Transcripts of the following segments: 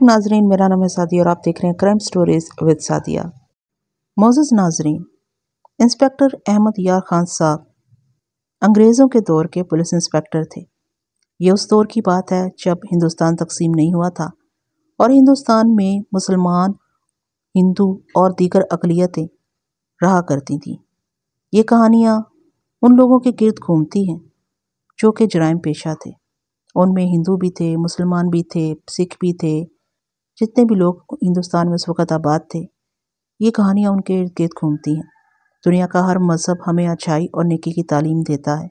ناظرین، میرا نام ہے سعدیہ اور آپ دیکھ رہے ہیں کرائم سٹوریز ود سعدیہ۔ معزز ناظرین، انسپیکٹر احمد یار خان صاحب انگریزوں کے دور کے پولیس انسپیکٹر تھے۔ یہ اس دور کی بات ہے جب ہندوستان تقسیم نہیں ہوا تھا اور ہندوستان میں مسلمان، ہندو اور دیگر اقلیتیں رہا کرتی تھیں۔ یہ کہانیاں ان لوگوں کے گرد گھومتی ہیں جو کہ جرائم پیشہ تھے۔ ان میں ہندو بھی تھے، مسلمان بھی تھے، سکھ بھی تھے، جتنے بھی لوگ ہندوستان میں اس وقت آباد تھے۔ یہ کہانیاں ان کے ارد گرد گھومتی ہیں۔ دنیا کا ہر مذہب ہمیں اچھائی اور نیکی کی تعلیم دیتا ہے،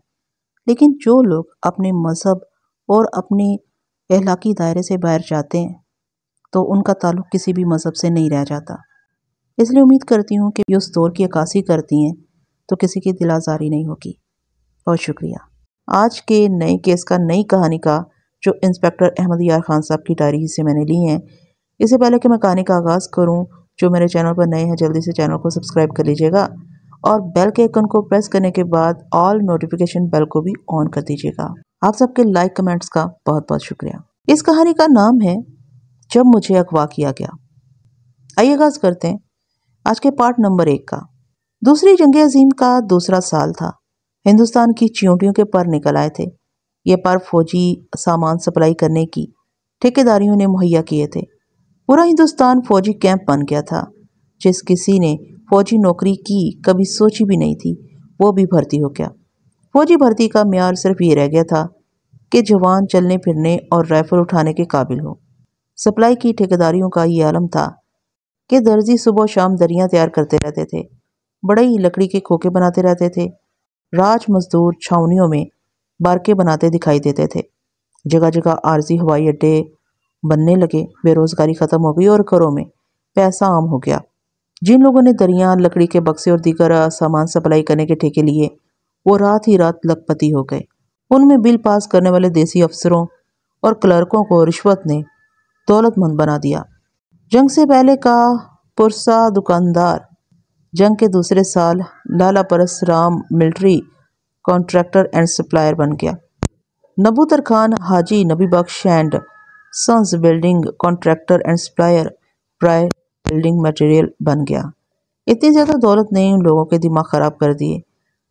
لیکن جو لوگ اپنے مذہب اور اپنے اخلاقی دائرے سے باہر جاتے ہیں تو ان کا تعلق کسی بھی مذہب سے نہیں رہ جاتا۔ اس لیے امید کرتی ہوں کہ اس دور کی عکاسی کرتی ہیں تو کسی کی دل آزاری نہیں ہوگی۔ بہت شکریہ۔ آج کے نئے کیس کا، نئی کہانی کا، جو انسپیکٹر احمد یار خان صاحب کی ڈائری سے میں نے لی ہیں، اس سے پہلے کہ میں کہانی کا آغاز کروں، جو میرے چینل پر نئے ہیں جلدی سے چینل کو سبسکرائب کر لیجئے گا اور بیل کے آئیکن کو پریس کرنے کے بعد آل نوٹیفیکیشن بیل کو بھی آن کر دیجئے گا۔ آپ سب کے لائک کمنٹس کا بہت بہت شکریہ۔ اس کہانی کا نام ہے جب مجھے اغوا کیا گیا۔ آئیے آغاز کرتے ہیں آج کے پارٹ نمبر 1 کا۔ دوسری جنگ عظیم کا دوسرا سال تھا۔ ہندوستان کی چیونٹیوں کے پر نکل آئے تھے۔ یہ پر فوجی سامان سپلائی کرنے کی ٹھیکیداریوں نے مہیا کیے تھے۔ پورا ہندوستان فوجی کیمپ بن گیا تھا۔ جس کسی نے فوجی نوکری کی کبھی سوچی بھی نہیں تھی، وہ بھی بھرتی ہو گیا۔ فوجی بھرتی کا معیار صرف یہ رہ گیا تھا کہ جوان چلنے پھرنے اور رائفل اٹھانے کے قابل ہو۔ سپلائی کی ٹھیکیداریوں کا یہ عالم تھا کہ درزی صبح و شام دریاں تیار کرتے رہتے تھے، بڑئی لکڑی کے کھوکے بناتے رہتے تھے، راج مزدور چھاونیوں میں بارکے بناتے دکھائی دیتے تھے۔ جگہ جگہ عارضی ہوائی اڈے بننے لگے، بے روزگاری ختم ہو گئی اور گھروں میں پیسہ عام ہو گیا۔ جن لوگوں نے دریاں، لکڑی کے بکسے اور دیگر سامان سپلائی کرنے کے ٹھیکے لیے، وہ رات ہی رات لکھ پتی ہو گئے۔ ان میں بل پاس کرنے والے دیسی افسروں اور کلرکوں کو رشوت نے دولت مند بنا دیا۔ جنگ سے پہلے کا پرسا دکاندار جنگ کے دوسرے سال Lala Paras Ram military contractor and supplier بن گیا۔ نبوتر Khan Haji Nabi Bakhsh and sons building contractor and supplier پرائے بلڈنگ مٹیریل بن گیا۔ اتنی زیادہ دولت نے ان لوگوں کے دماغ خراب کر دیے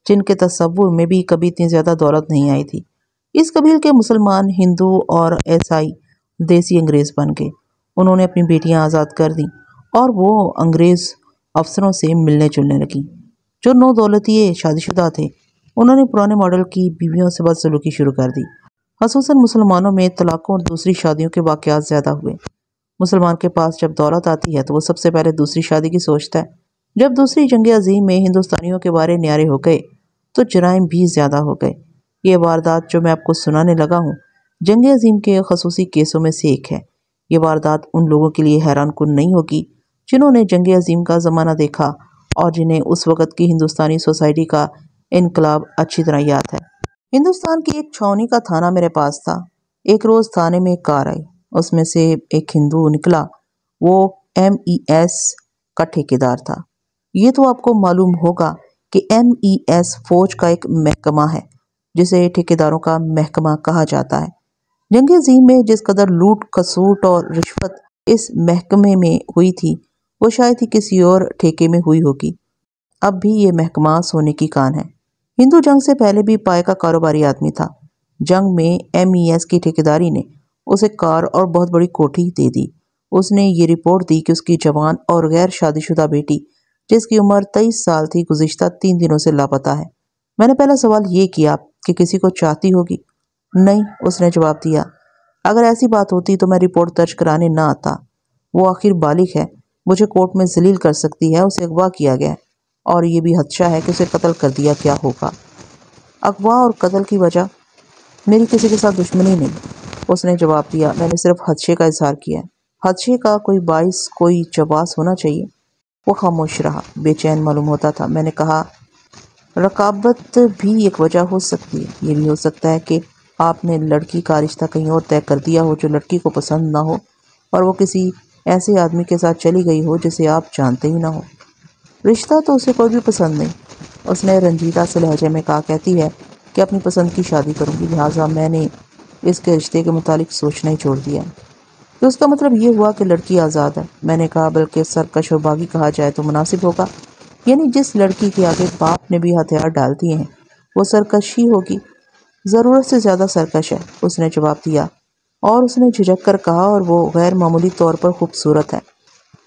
جن کے تصور میں بھی کبھی اتنی زیادہ دولت نہیں آئی تھی۔ اس قبیل کے مسلمان، ہندو اور عیسائی دیسی انگریز بن گئے۔ انہوں نے اپنی بیٹیاں آزاد کر دیں اور وہ انگریز افسروں سے ملنے جلنے لگیں۔ جو نو دولتیے شادی شدہ تھے، انہوں نے پرانے ماڈل کی بیویوں سے بدسلوکی شروع کر دی۔ خصوصاً مسلمانوں میں طلاقوں اور دوسری شادیوں کے واقعات زیادہ ہوئے۔ مسلمان کے پاس جب دولت آتی ہے تو وہ سب سے پہلے دوسری شادی کی سوچتا ہے۔ جب دوسری جنگ عظیم میں ہندوستانیوں کے بارے نیارے ہو گئے تو جرائم بھی زیادہ ہو گئے۔ یہ واردات جو میں آپ کو سنانے لگا ہوں، جنگ عظیم کے خصوصی کیسوں میں سے ایک ہے۔ یہ واردات ان لوگوں کے لیے حیران کن نہیں ہوگی جنہوں نے جنگ عظیم کا زمانہ دیکھا اور جنہیں اس وقت کی ہندوستانی سوسائٹی کا انقلاب اچھی طرح یاد ہے۔ ہندوستان کی ایک چھاونی کا تھانہ میرے پاس تھا۔ ایک روز تھانے میں ایک کار آئی، اس میں سے ایک ہندو نکلا۔ وہ MES کا ٹھیکیدار تھا۔ یہ تو آپ کو معلوم ہوگا کہ MES فوج کا ایک محکمہ ہے جسے ٹھیکیداروں کا محکمہ کہا جاتا ہے۔ جنگ عظیم میں جس قدر لوٹ کھسوٹ اور رشوت اس محکمے میں ہوئی تھی، وہ شاید ہی کسی اور ٹھیکے میں ہوئی ہوگی۔ اب بھی یہ محکمہ سونے کی کان ہے۔ ہندو جنگ سے پہلے بھی پائے کا کاروباری آدمی تھا۔ جنگ میں MES کی ٹھیکیداری نے اسے کار اور بہت بڑی کوٹھی دے دی۔ اس نے یہ رپورٹ دی کہ اس کی جوان اور غیر شادی شدہ بیٹی، جس کی عمر 23 سال تھی، گزشتہ 3 دنوں سے لاپتہ ہے۔ میں نے پہلا سوال یہ کیا کہ کسی کو چاہتی ہوگی؟ نہیں، اس نے جواب دیا۔ اگر ایسی بات ہوتی تو میں رپورٹ درج کرانے نہ آتا۔ وہ آخر بالغ ہے، مجھے کورٹ میں ذلیل کر سکتی ہے۔ اسے اغوا کیا گیا اور یہ بھی خدشہ ہے کہ اسے قتل کر دیا کیا ہوگا۔ اغوا اور قتل کی وجہ؟ میری کسی کے ساتھ دشمنی نہیں، اس نے جواب دیا۔ میں نے صرف خدشے کا اظہار کیا ہے۔ خدشے کا کوئی باعث، کوئی جواز ہونا چاہیے۔ وہ خاموش رہا، بے چین معلوم ہوتا تھا۔ میں نے کہا، رقابت بھی ایک وجہ ہو سکتی ہے۔ یہ بھی ہو سکتا ہے کہ آپ نے لڑکی کا رشتہ کہیں اور طے کر دیا ہو جو لڑکی کو پسند نہ ہو، اور وہ کسی ایسے آدمی کے ساتھ چلی گئی ہو جسے آپ جانتے ہی نہ ہو۔ رشتہ تو اسے کوئی بھی پسند نہیں، اس نے رنجیدہ سے لہجے میں کہا۔ کہتی ہے کہ اپنی پسند کی شادی کروں گی، لہٰذا میں نے اس کے رشتے کے متعلق سوچنا ہی چھوڑ دیا۔ تو اس کا مطلب یہ ہوا کہ لڑکی آزاد ہے؟ میں نے کہا بلکہ سرکش اور باغی کہا جائے تو مناسب ہوگا، یعنی جس لڑکی کے آگے باپ نے بھی ہتھیار ڈال دیے ہیں وہ سرکش ہی ہوگی۔ ضرورت سے زیادہ سرکش ہے، اس نے جواب دیا، اور اس نے جھجک کر کہا، اور وہ غیر معمولی طور پر خوبصورت ہے۔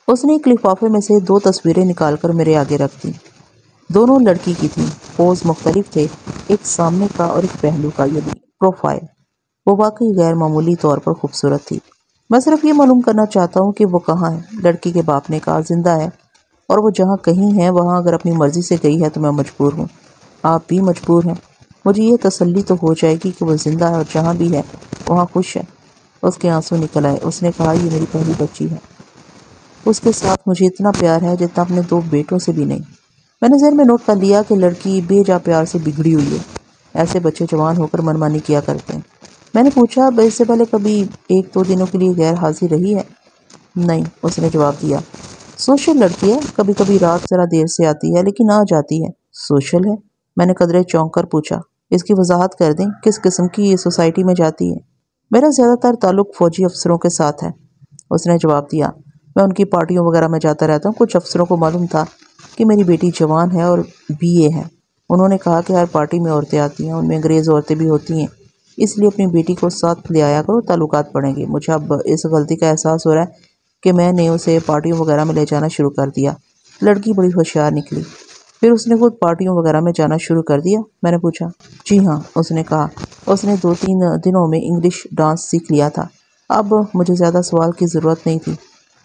اس نے ایک لفافے میں سے 2 تصویریں نکال کر میرے آگے رکھ دیں۔ دونوں لڑکی کی تھیں، پوز مختلف تھے، ایک سامنے کا اور ایک پہلو کا، یعنی پروفائل۔ وہ واقعی غیر معمولی طور پر خوبصورت تھی۔ میں صرف یہ معلوم کرنا چاہتا ہوں کہ وہ کہاں ہے؟ لڑکی کے باپ نے کہا زندہ ہے، اور وہ جہاں کہیں ہے وہاں اگر اپنی مرضی سے گئی ہے تو میں مجبور ہوں۔ آپ بھی مجبور ہیں۔ مجھے یہ تسلی تو ہو جائے گی کہ وہ زندہ ہے اور جہاں بھی ہے وہاں خوش ہے۔ اس کے آنسو نکل آئے۔ اس نے کہا یہ میری پہلی بچی ہے، اس کے ساتھ مجھے اتنا پیار ہے جتنا اپنے 2 بیٹوں سے بھی نہیں۔ میں نے ذہن میں نوٹ کر لیا کہ لڑکی بے جا پیار سے بگڑی ہوئی ہے، ایسے بچے جوان ہو کر منمانی کیا کرتے ہیں۔ میں نے پوچھا اس سے پہلے کبھی 1-2 دنوں کے لیے غیر حاضر رہی ہے؟ نہیں، اس نے جواب دیا۔ سوشل لڑکی ہے، کبھی کبھی رات ذرا دیر سے آتی ہے لیکن آ جاتی ہے۔ سوشل ہے؟ میں نے قدرے چونک کر پوچھا۔ اس کی وضاحت کر دیں، کس قسم کی یہ سوسائٹی میں جاتی ہے؟ میرا زیادہ تر تعلق فوجی افسروں کے ساتھ ہے، اس نے جواب دیا۔ میں ان کی پارٹیوں وغیرہ میں جاتا رہتا ہوں۔ کچھ افسروں کو معلوم تھا کہ میری بیٹی جوان ہے اور BA ہے۔ انہوں نے کہا کہ ہر پارٹی میں عورتیں آتی ہیں، ان میں انگریز عورتیں بھی ہوتی ہیں، اس لیے اپنی بیٹی کو ساتھ لے آیا کرو، تعلقات بڑھیں گے۔ مجھے اب اس غلطی کا احساس ہو رہا ہے کہ میں نے اسے پارٹیوں وغیرہ میں لے جانا شروع کر دیا۔ لڑکی بڑی ہوشیار نکلی۔ پھر اس نے خود پارٹیوں وغیرہ میں جانا شروع کر دیا؟ میں نے پوچھا۔ جی ہاں، اس نے کہا۔ اس نے 2-3 دنوں میں انگلش ڈانس سیکھ لیا تھا۔ اب مجھے زیادہ سوال کی ضرورت نہیں تھی،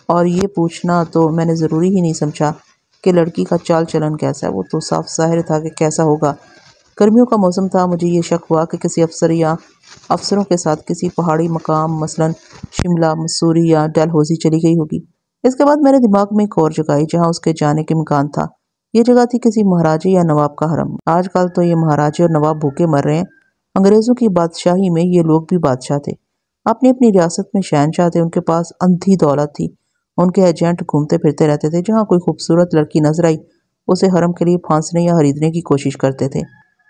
اور یہ پوچھنا تو میں نے ضروری ہی نہیں سمجھا کہ لڑکی کا چال چلن کیسا ہے۔ وہ تو صاف ظاہر تھا کہ کیسا ہوگا۔ گرمیوں کا موسم تھا۔ مجھے یہ شک ہوا کہ کسی افسر یا افسروں کے ساتھ کسی پہاڑی مقام مثلاً شملہ، مسوری یا ڈلہوزی چلی گئی ہوگی۔ اس کے بعد میرے دماغ میں ایک اور جگہ آئی جہاں اس کے جانے کے امکان تھا۔ یہ جگہ تھی کسی مہاراجے یا نواب کا حرم۔ آج کل تو یہ مہاراجے اور نواب بھوکے مر رہے ہیں۔ انگریزوں کی بادشاہی میں یہ لوگ بھی بادشاہ تھے، اپنی اپنی ریاست میں شہنشاہ تھے۔ ان کے پاس اندھی دولت تھی، ان کے ایجنٹ گھومتے پھرتے رہتے تھے۔ جہاں کوئی خوبصورت لڑکی نظر آئی اسے حرم کے لیے پھانسنے یا خریدنے کی کوشش کرتے تھے۔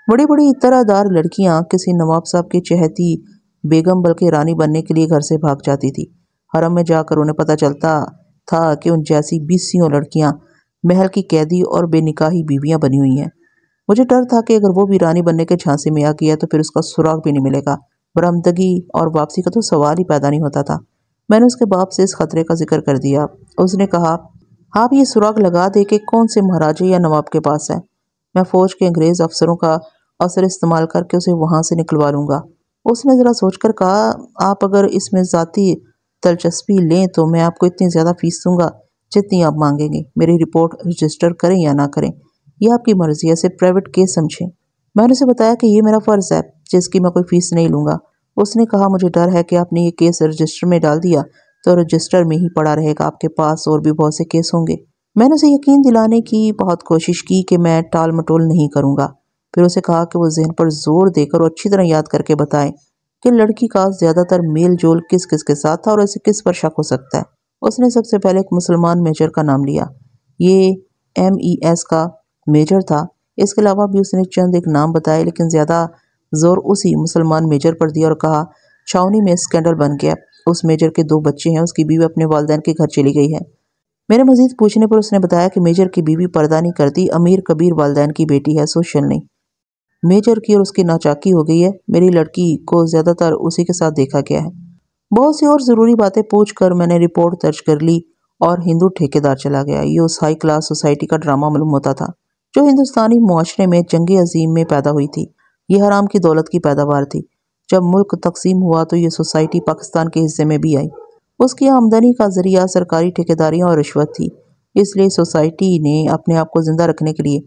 بڑی بڑی اطلاع دار لڑکیاں کسی نواب صاحب کی چہتی بیگم بلکہ رانی بننے کے لیے گھر سے بھاگ جاتی تھی۔ حرم میں جا کر انہیں پتہ چلتا تھا کہ ان جیسی 20 لڑکیاں محل کی قیدی اور بے نکاحی بیویاں بنی ہوئی ہیں۔ مجھے ڈر تھا کہ اگر وہ بھی رانی بننے کے جھانسے میں آ گیا تو پھر اس کا سراغ بھی نہیں ملے گا۔ برآمدگی اور واپسی کا تو سوال ہی پیدا نہیں ہوتا تھا۔ میں نے اس کے باپ سے اس خطرے کا ذکر کر دیا۔ اس نے کہا آپ یہ سراغ لگا دے کہ کون سے مہاراجے یا نواب کے پاس ہے، میں فوج کے انگریز افسروں کا اثر استعمال کر کے اسے وہاں سے نکلوا لوں گا۔ اس نے ذرا سوچ کر کہا آپ اگر اس میں ذاتی دلچسپی لیں تو میں آپ کو اتنی زیادہ فیس دوں گا جتنی آپ مانگیں گے۔ میری رپورٹ رجسٹر کریں یا نہ کریں یہ آپ کی مرضی ہے، اسے پرائیویٹ کیس سمجھیں۔ میں نے اسے بتایا کہ یہ میرا فرض ہے جس کی میں کوئی فیس نہیں لوں گا۔ اس نے کہا مجھے ڈر ہے کہ آپ نے یہ کیس رجسٹر میں ڈال دیا تو رجسٹر میں ہی پڑا رہے گا، آپ کے پاس اور بھی بہت سے کیس ہوں گے۔ میں نے اسے یقین دلانے کی بہت کوشش کی کہ میں ٹال مٹول نہیں کروں گا۔ پھر اسے کہا کہ وہ ذہن پر زور دے کر اور اچھی طرح یاد کر کے بتائے کہ لڑکی کا زیادہ تر میل جول کس کس کے ساتھ تھا اور اسے کس پر شک ہو سکتا ہے۔ اس نے سب سے پہلے ایک مسلمان میجر کا نام لیا، یہ MES کا میجر تھا۔ اس کے علاوہ بھی اس نے چند ایک نام بتائے لیکن زیادہ زور اسی مسلمان میجر پر دیا اور کہا چھاؤنی میں اسکینڈل بن گیا، اس میجر کے 2 بچے ہیں، اس کی بیوی اپنے والدین کے گھر چلی گئی ہے۔ میرے مزید پوچھنے پر اس نے بتایا کہ میجر کی بیوی پردہ نہیں کرتی، امیر کبیر والدین کی بیٹی ہے، سوشل نہیں۔ میجر کی اور اس کی ناچاکی ہو گئی ہے، میری لڑکی کو زیادہ تر اسی کے ساتھ دیکھا گیا ہے۔ بہت سی اور ضروری باتیں پوچھ کر میں نے رپورٹ درج کر لی اور ہندو ٹھیکیدار چلا گیا۔ یہ اس ہائی کلاس سوسائٹی کا ڈرامہ معلوم ہوتا تھا جو ہندوستانی معاشرے میں جنگ عظیم میں پیدا ہوئی تھی۔ یہ حرام کی دولت کی پیداوار تھی۔ جب ملک تقسیم ہوا تو یہ سوسائٹی پاکستان کے حصے میں بھی آئی۔ اس کی آمدنی کا ذریعہ سرکاری ٹھیکیداریاں اور رشوت تھی، اس لیے سوسائٹی نے اپنے آپ کو زندہ رکھنے کے لیے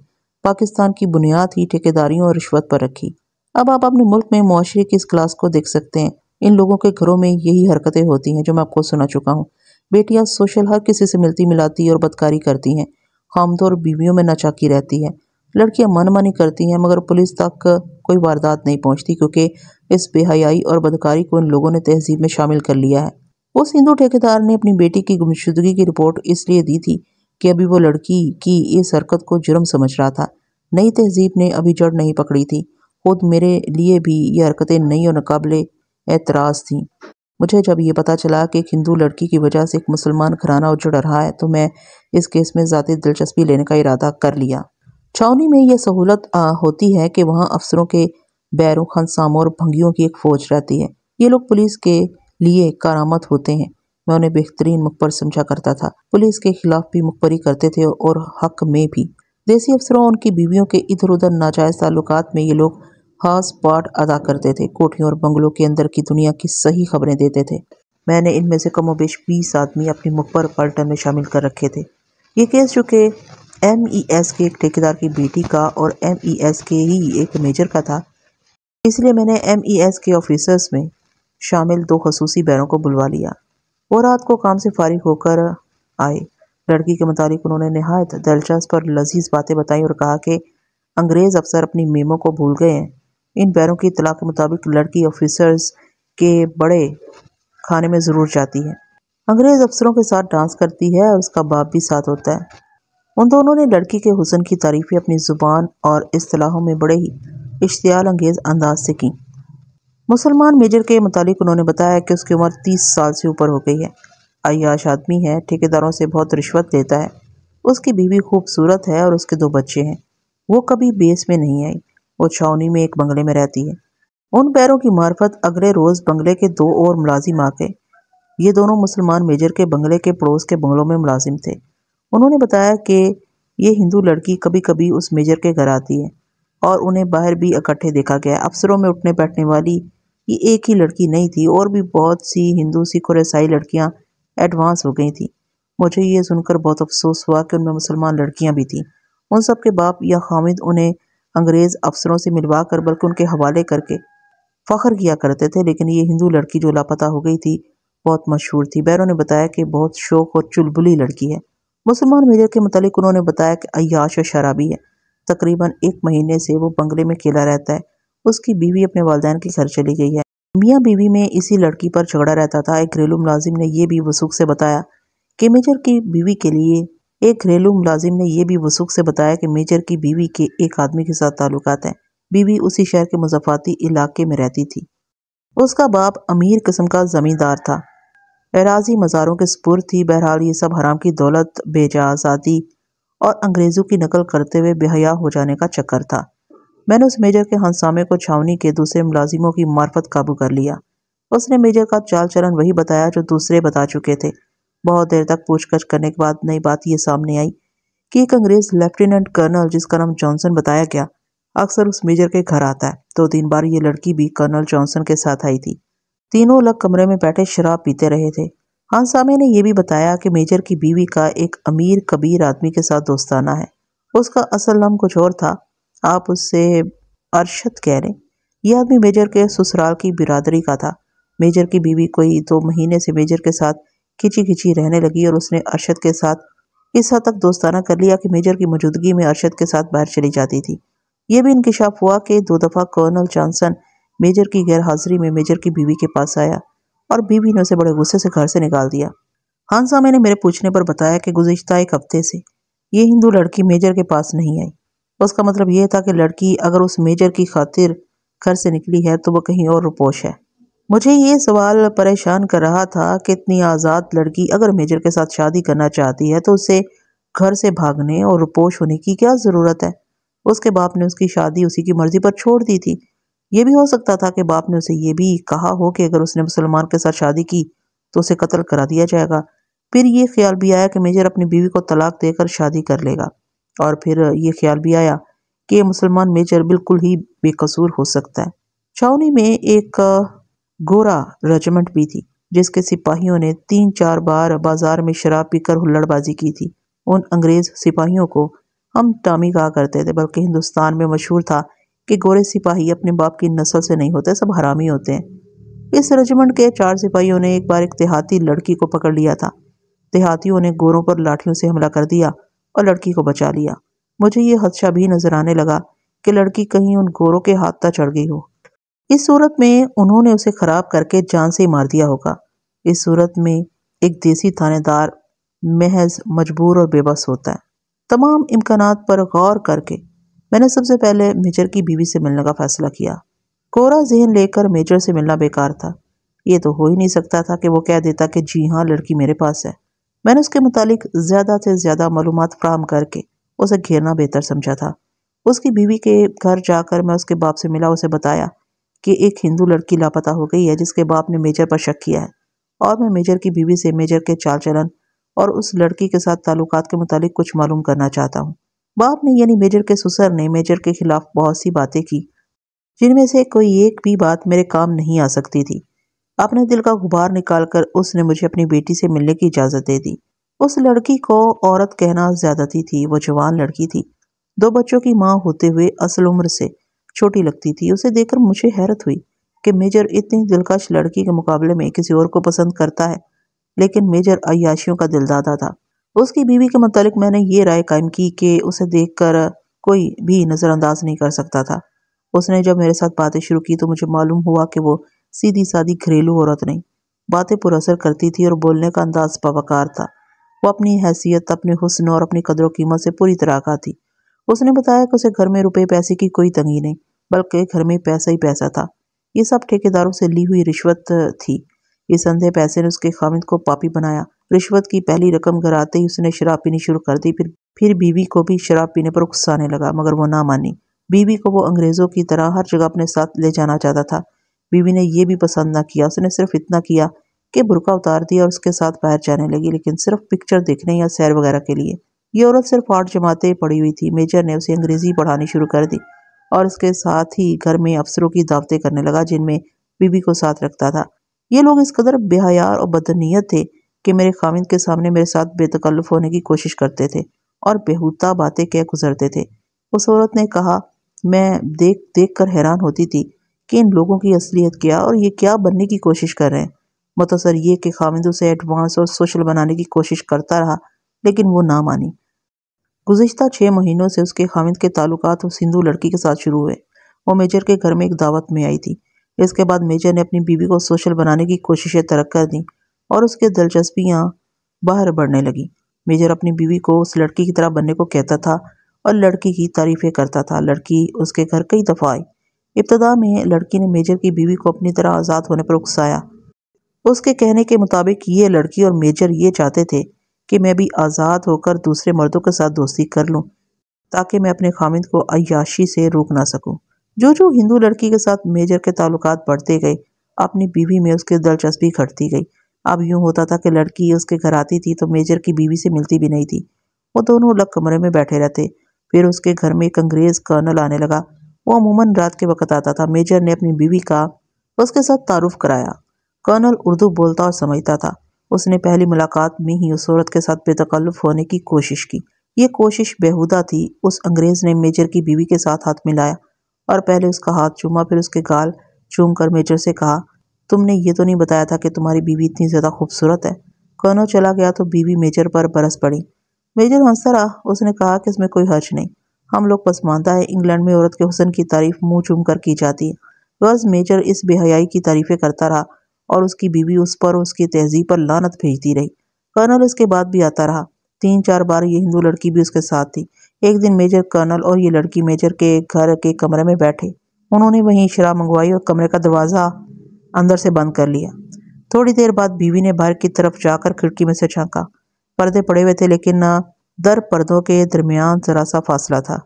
پاکستان کی بنیاد ہی ٹھیکیداریوں اور رشوت پر رکھی۔ اب آپ اپنے ملک میں معاشرے کی اس کلاس کو دیکھ سکتے ہیں۔ ان لوگوں کے گھروں میں یہی حرکتیں ہوتی ہیں جو میں آپ کو سنا چکا ہوں۔ بیٹیاں سوشل ہر کسی سے ملتی ملاتی اور بدکاری کرتی ہیں، خامدوں اور بیویوں میں ناچاکی رہتی ہے۔ لڑکیاں من مانی کرتی ہیں مگر پولیس تک کوئی واردات نہیں پہنچتی کیونکہ اس بے حیائی اور بدکاری کو ان لوگوں نے تہذیب میں شامل کر لیا ہے۔ اس ہندو ٹھیکیدار نے اپنی بیٹی کی گمشدگی کی رپورٹ اس لیے دی تھی کہ ابھی وہ لڑکی کی اس حرکت کو جرم سمجھ رہا تھا۔ نئی تہذیب نے ابھی جڑ نہیں پکڑی تھی۔ خود میرے لیے بھی یہ حرکتیں نئی اور ناقابل اعتراض تھیں۔ مجھے جب یہ پتہ چلا کہ ایک ہندو لڑکی کی وجہ سے ایک مسلمان گھرانہ اجڑ رہا ہے تو میں اس کیس میں ذاتی دلچسپی لینے کا ارادہ کر لیا۔ چھاؤنی میں یہ سہولت ہوتی ہے کہ وہاں افسروں کے بیروں خانساموں اور بھنگیوں کی ایک فوج رہتی ہے۔ یہ لوگ پولیس کے لیے کارآمد ہوتے ہیں۔ میں انہیں بہترین مخبر سمجھا کرتا تھا۔ پولیس کے خلاف بھی مخبری کرتے تھے اور حق میں بھی۔ دیسی افسروں اور ان کی بیویوں کے ادھر ادھر ناجائز تعلقات میں یہ لوگ خاص پارٹ ادا کرتے تھے۔ کوٹھیوں اور بنگلوں کے اندر کی دنیا کی صحیح خبریں دیتے تھے۔ میں نے ان میں سے کم و بیش 20 آدمی اپنی مخبر پلٹن میں شامل کر رکھے تھے۔ یہ کیس جو کہ MES کے ایک ٹھیکیدار کی بیٹی کا اور MES کے ہی ایک میجر کا تھا، اس لیے میں نے MES کے آفیسرز میں شامل 2 خصوصی بیروں کو بلوا لیا۔ وہ رات کو کام سے فارغ ہو کر آئے۔ لڑکی کے متعلق انہوں نے نہایت دلچسپ اور لذیذ باتیں بتائیں اور کہا کہ انگریز افسر اپنی میمو کو بھول گئے ہیں۔ ان بیروں کی اطلاع کے مطابق لڑکی آفیسرز کے بڑے کھانے میں ضرور جاتی ہے۔ انگریز افسروں کے ساتھ ڈانس کرتی ہے اور اس کا باپ بھی ساتھ ہوتا ہے۔ ان دونوں نے لڑکی کے حسن کی تعریفیں اپنی زبان اور اصطلاحوں میں بڑے ہی اشتعال انگیز انداز سے کیں۔ مسلمان میجر کے متعلق انہوں نے بتایا کہ اس کی عمر 30 سال سے اوپر ہو گئی ہے، عیاش آدمی ہے، ٹھیکیداروں سے بہت رشوت لیتا ہے، اس کی بیوی خوبصورت ہے اور اس کے 2 بچے ہیں۔ وہ کبھی بیس میں نہیں آئی، وہ چھاؤنی میں ایک بنگلے میں رہتی ہے۔ ان بیروں کی معرفت اگلے روز بنگلے کے 2 اور ملازم آ گئے۔ یہ دونوں مسلمان میجر کے بنگلے کے پڑوس کے بنگلوں میں ملازم تھے۔ انہوں نے بتایا کہ یہ ہندو لڑکی کبھی کبھی اس میجر کے گھر آتی ہے اور انہیں باہر بھی اکٹھے دیکھا گیا۔ افسروں میں اٹھنے بیٹھنے والی یہ ایک ہی لڑکی نہیں تھی، اور بھی بہت سی ہندو، سکھ اور عیسائی لڑکیاں ایڈوانس ہو گئی تھیں۔ مجھے یہ سن کر بہت افسوس ہوا کہ ان میں مسلمان لڑکیاں بھی تھیں۔ ان سب کے باپ یا خامد انہیں انگریز افسروں سے ملوا کر بلکہ ان کے حوالے کر کے فخر کیا کرتے تھے، لیکن یہ ہندو لڑکی جو لاپتہ ہو گئی تھی بہت مشہور تھی۔ بیروں نے بتایا کہ بہت شوخ اور چلبلی لڑکی ہے۔ مسلمان میجر کے متعلق انہوں نے بتایا کہ عیاش اور شرابی ہے۔ تقریباً 1 مہینے سے وہ بنگلے میں اکیلا رہتا ہے۔ اس کی بیوی اپنے والدین کے گھر چلی گئی ہے۔ میاں بیوی میں اسی لڑکی پر جھگڑا رہتا تھا۔ ایک گھریلو ملازم نے یہ بھی وثوق سے بتایا کہ میجر کی بیوی کے ایک آدمی کے ساتھ تعلقات ہیں۔ بیوی اسی شہر کے مضافاتی علاقے میں رہتی تھی۔ اس کا باپ امیر قسم کا زمیندار تھا، اراضی مزاروں کے سپرد تھی۔ بہرحال یہ سب حرام کی دولت، بے جا آزادی اور انگریزوں کی نقل کرتے ہوئے بے حیا ہو جانے کا چکر تھا۔ میں نے اس میجر کے ہنسامے کو چھاؤنی کے دوسرے ملازموں کی معرفت قابو کر لیا۔ اس نے میجر کا چال چلن وہی بتایا جو دوسرے بتا چکے تھے۔ بہت دیر تک پوچھ گچھ کرنے کے بعد نئی بات یہ سامنے آئی کہ ایک انگریز لیفٹیننٹ کرنل جس کا نام جانسن بتایا گیا اکثر اس میجر کے گھر آتا ہے۔ 2-3 بار یہ لڑکی بھی کرنل جانسن کے ساتھ آئی تھی۔ تینوں الگ کمرے میں بیٹھے شراب پیتے رہے تھے۔ ہنسامے نے یہ بھی بتایا کہ میجر کی بیوی کا ایک امیر کبیر آدمی کے ساتھ دوستانہ ہے۔ اس کا اصل نام کچھ اور تھا، آپ اس سے ارشد کہہ لیں۔ یہ آدمی میجر کے سسرال کی برادری کا تھا۔ میجر کی بیوی کوئی 2 مہینے سے میجر کے ساتھ کھچی کھچی رہنے لگی اور اس نے ارشد کے ساتھ اس حد تک دوستانہ کر لیا کہ میجر کی موجودگی میں ارشد کے ساتھ باہر چلی جاتی تھی۔ یہ بھی انکشاف ہوا کہ 2 دفعہ کرنل جانسن میجر کی غیر حاضری میں میجر کی بیوی کے پاس آیا اور بیوی نے اسے بڑے غصے سے گھر سے نکال دیا۔ ہنسامے نے میرے پوچھنے پر بتایا کہ گزشتہ 1 ہفتے سے یہ ہندو لڑکی میجر کے پاس نہیں آئی۔ اس کا مطلب یہ تھا کہ لڑکی اگر اس میجر کی خاطر گھر سے نکلی ہے تو وہ کہیں اور روپوش ہے۔ مجھے یہ سوال پریشان کر رہا تھا کہ اتنی آزاد لڑکی اگر میجر کے ساتھ شادی کرنا چاہتی ہے تو اسے گھر سے بھاگنے اور روپوش ہونے کی کیا ضرورت ہے؟ اس کے باپ نے اس کی شادی اسی کی مرضی پر چھوڑ دی تھی۔ یہ بھی ہو سکتا تھا کہ باپ نے اسے یہ بھی کہا ہو کہ اگر اس نے مسلمان کے ساتھ شادی کی تو اسے قتل کرا دیا جائے گا۔ پھر یہ خیال بھی آیا کہ میجر اپنی بیوی کو طلاق دے کر شادی کر لے گا، اور پھر یہ خیال بھی آیا کہ یہ مسلمان میجر بالکل ہی بے قصور ہو سکتا ہے۔ چھاؤنی میں ایک گورا رجمنٹ بھی تھی جس کے سپاہیوں نے 3-4 بار بازار میں شراب پی کر ہلڑ بازی کی تھی۔ ان انگریز سپاہیوں کو ہم ٹامی کہا کرتے تھے، بلکہ ہندوستان میں مشہور تھا کہ گورے سپاہی اپنے باپ کی نسل سے نہیں ہوتے، سب حرامی ہوتے ہیں۔ اس رجمنٹ کے 4 سپاہیوں نے ایک بار ایک دیہاتی لڑکی کو پکڑ لیا تھا۔ دیہاتیوں نے گوروں پر لاٹھیوں سے حملہ کر دیا اور لڑکی کو بچا لیا۔ مجھے یہ خدشہ بھی نظر آنے لگا کہ لڑکی کہیں ان گوروں کے ہاتھ تک چڑھ گئی ہو۔ اس صورت میں انہوں نے اسے خراب کر کے جان سے ہی مار دیا ہوگا۔ اس صورت میں ایک دیسی تھانے دار محض مجبور اور بے بس ہوتا ہے۔ تمام امکانات پر غور کر کے میں نے سب سے پہلے میجر کی بیوی سے ملنے کا فیصلہ کیا۔ کورا ذہن لے کر میجر سے ملنا بیکار تھا۔ یہ تو ہو ہی نہیں سکتا تھا کہ وہ کہہ دیتا کہ جی ہاں لڑکی میرے پاس ہے۔ میں نے اس کے متعلق زیادہ سے زیادہ معلومات فراہم کر کے اسے گھیرنا بہتر سمجھا تھا۔ اس کی بیوی کے گھر جا کر میں اس کے باپ سے ملا، اسے بتایا کہ ایک ہندو لڑکی لاپتہ ہو گئی ہے جس کے باپ نے میجر پر شک کیا ہے، اور میں میجر کی بیوی سے میجر کے چال چلن اور اس لڑکی کے ساتھ تعلقات کے متعلق کچھ معلوم کرنا چاہتا ہوں۔ باپ نے یعنی میجر کے سسر نے میجر کے خلاف بہت سی باتیں کی جن میں سے کوئی ایک بھی بات میرے کام نہیں آ سکتی تھی۔ اپنے دل کا غبار نکال کر اس نے مجھے اپنی بیٹی سے ملنے کی اجازت دے دی۔ اس لڑکی کو عورت کہنا زیادتی تھی، وہ جوان لڑکی تھی، 2 بچوں کی ماں ہوتے ہوئے اصل عمر سے چھوٹی لگتی تھی۔ اسے دیکھ کر مجھے حیرت ہوئی کہ میجر اتنی دلکش لڑکی کے مقابلے میں کسی اور کو پسند کرتا ہے، لیکن میجر عیاشیوں کا دلدادہ تھا۔ اس کی بیوی کے متعلق میں نے یہ رائے قائم کی کہ اسے دیکھ کر کوئی بھی نظر انداز نہیں کر سکتا تھا۔ اس نے جب میرے ساتھ باتیں شروع کی تو مجھے معلوم ہوا کہ وہ سیدھی سادی گھریلو عورت نہیں، باتیں پر اثر کرتی تھی اور بولنے کا انداز باوقار تھا۔ وہ اپنی حیثیت، اپنے حسن اور اپنی قدر و قیمت سے پوری طرح آگاہ تھی۔ اس نے بتایا کہ اسے گھر میں روپے پیسے کی کوئی تنگی نہیں، بلکہ گھر میں پیسہ ہی پیسہ تھا۔ یہ سب ٹھیکیداروں سے لی ہوئی رشوت تھی۔ اس اندھے پیسے نے اس کے خاوند کو پاپی بنایا۔ رشوت کی پہلی رقم گھر آتے ہی اس نے شراب پینی شروع کر دی۔ پھر بیوی کو بھی شراب پینے پر اکسانے لگا، مگر وہ نہ مانی۔ بیوی کو وہ انگریزوں کی طرح ہر جگہ اپنے ساتھ لے جانا چاہتا تھا۔ بیوی نے یہ بھی پسند نہ کیا۔ اس نے صرف اتنا کیا کہ برقع اتار دیا اور اس کے ساتھ باہر جانے لگی، لیکن صرف پکچر دیکھنے یا سیر وغیرہ کے لیے۔ یہ عورت صرف 8 جماعتیں پڑھی ہوئی تھی۔ میجر نے اسے انگریزی پڑھانی شروع کر دی اور اس کے ساتھ ہی گھر میں افسروں کی دعوتیں کرنے لگا جن میں بیوی کو ساتھ رکھتا تھا۔ یہ لوگ اس قدر بے حیا اور بدنیت تھے کہ میرے خاوند کے سامنے میرے ساتھ بے تکلف ہونے کی کوشش کرتے تھے اور بےہودہ باتیں کہہ گزرتے تھے۔ اس عورت نے کہا، میں دیکھ کر حیران ہوتی تھی کہ ان لوگوں کی اصلیت کیا اور یہ کیا بننے کی کوشش کر رہے ہیں۔ مختصر یہ کہ خاوند اسے ایڈوانس اور سوشل بنانے کی کوشش کرتا رہا، لیکن وہ نہ مانی۔ گزشتہ 6 مہینوں سے اس کے خاوند کے تعلقات اس ہندو لڑکی کے ساتھ شروع ہوئے۔ وہ میجر کے گھر میں ایک دعوت میں آئی تھی۔ اس کے بعد میجر نے اپنی بیوی کو سوشل بنانے کی کوششیں ترک کر دیں اور اس کے دلچسپیاں باہر بڑھنے لگیں۔ میجر اپنی بیوی کو اس لڑکی کی طرح بننے کو کہتا تھا اور لڑکی کی تعریفیں کرتا تھا۔ لڑکی اس کے گھر کئی دفعہ آئی۔ ابتدا میں لڑکی نے میجر کی بیوی کو اپنی طرح آزاد ہونے پر اکسایا۔ اس کے کہنے کے مطابق یہ لڑکی اور میجر یہ چاہتے تھے کہ میں بھی آزاد ہو کر دوسرے مردوں کے ساتھ دوستی کر لوں تاکہ میں اپنے خاوند کو عیاشی سے روک نہ سکوں۔ جو ہندو لڑکی کے ساتھ میجر کے تعلقات بڑھتے گئے، اپنی بیوی میں اس کی دلچسپی گھٹتی گئی۔ اب یوں ہوتا تھا کہ لڑکی اس کے گھر آتی تھی تو میجر کی بیوی سے ملتی بھی نہیں تھی۔ وہ دونوں الگ کمرے میں بیٹھے رہتے۔ پھر اس کے گھر میں ایک انگریز کرنل آنے لگا۔ وہ عموماً رات کے وقت آتا تھا۔ میجر نے اپنی بیوی کا اس کے ساتھ تعارف کرایا۔ کرنل اردو بولتا اور سمجھتا تھا۔ اس نے پہلی ملاقات میں ہی اس عورت کے ساتھ بے تکلف ہونے کی کوشش کی۔ یہ کوشش بیہودہ تھی۔ اس انگریز نے میجر کی بیوی کے ساتھ ہاتھ ملایا اور پہلے اس کا ہاتھ چوما، پھر اس کے گال چوم کر میجر سے کہا، تم نے یہ تو نہیں بتایا تھا کہ تمہاری بیوی اتنی زیادہ خوبصورت ہے؟ کرنل چلا گیا تو بیوی میجر پر برس پڑی۔ میجر ہنستا رہا۔ اس نے کہا کہ اس میں کوئی حرج نہیں، ہم لوگ پسماندہ ہیں۔ انگلینڈ میں عورت کے حسن کی تعریف منہ چوم کر کی جاتی ہے۔ غرض میجر اس بے حیائی کی تعریفیں کرتا رہا اور اس کی بیوی اس پر اور اس کی تہذیب پر لعنت بھیجتی رہی۔ کرنل اس کے بعد بھی آتا رہا۔ 3-4 بار یہ ہندو لڑکی بھی اس کے ساتھ تھی۔ ایک دن میجر، کرنل اور یہ لڑکی میجر کے گھر کے کمرے میں بیٹھے۔ انہوں نے وہیں شراب منگوائی اور کمرے کا دروازہ اندر سے بند کر لیا۔ تھوڑی دیر بعد بیوی نے باہر کی طرف جا کر کھڑکی میں سے جھانکا۔ پردے پڑے ہوئے تھے لیکن در پردوں کے درمیان ذرا سا فاصلہ تھا۔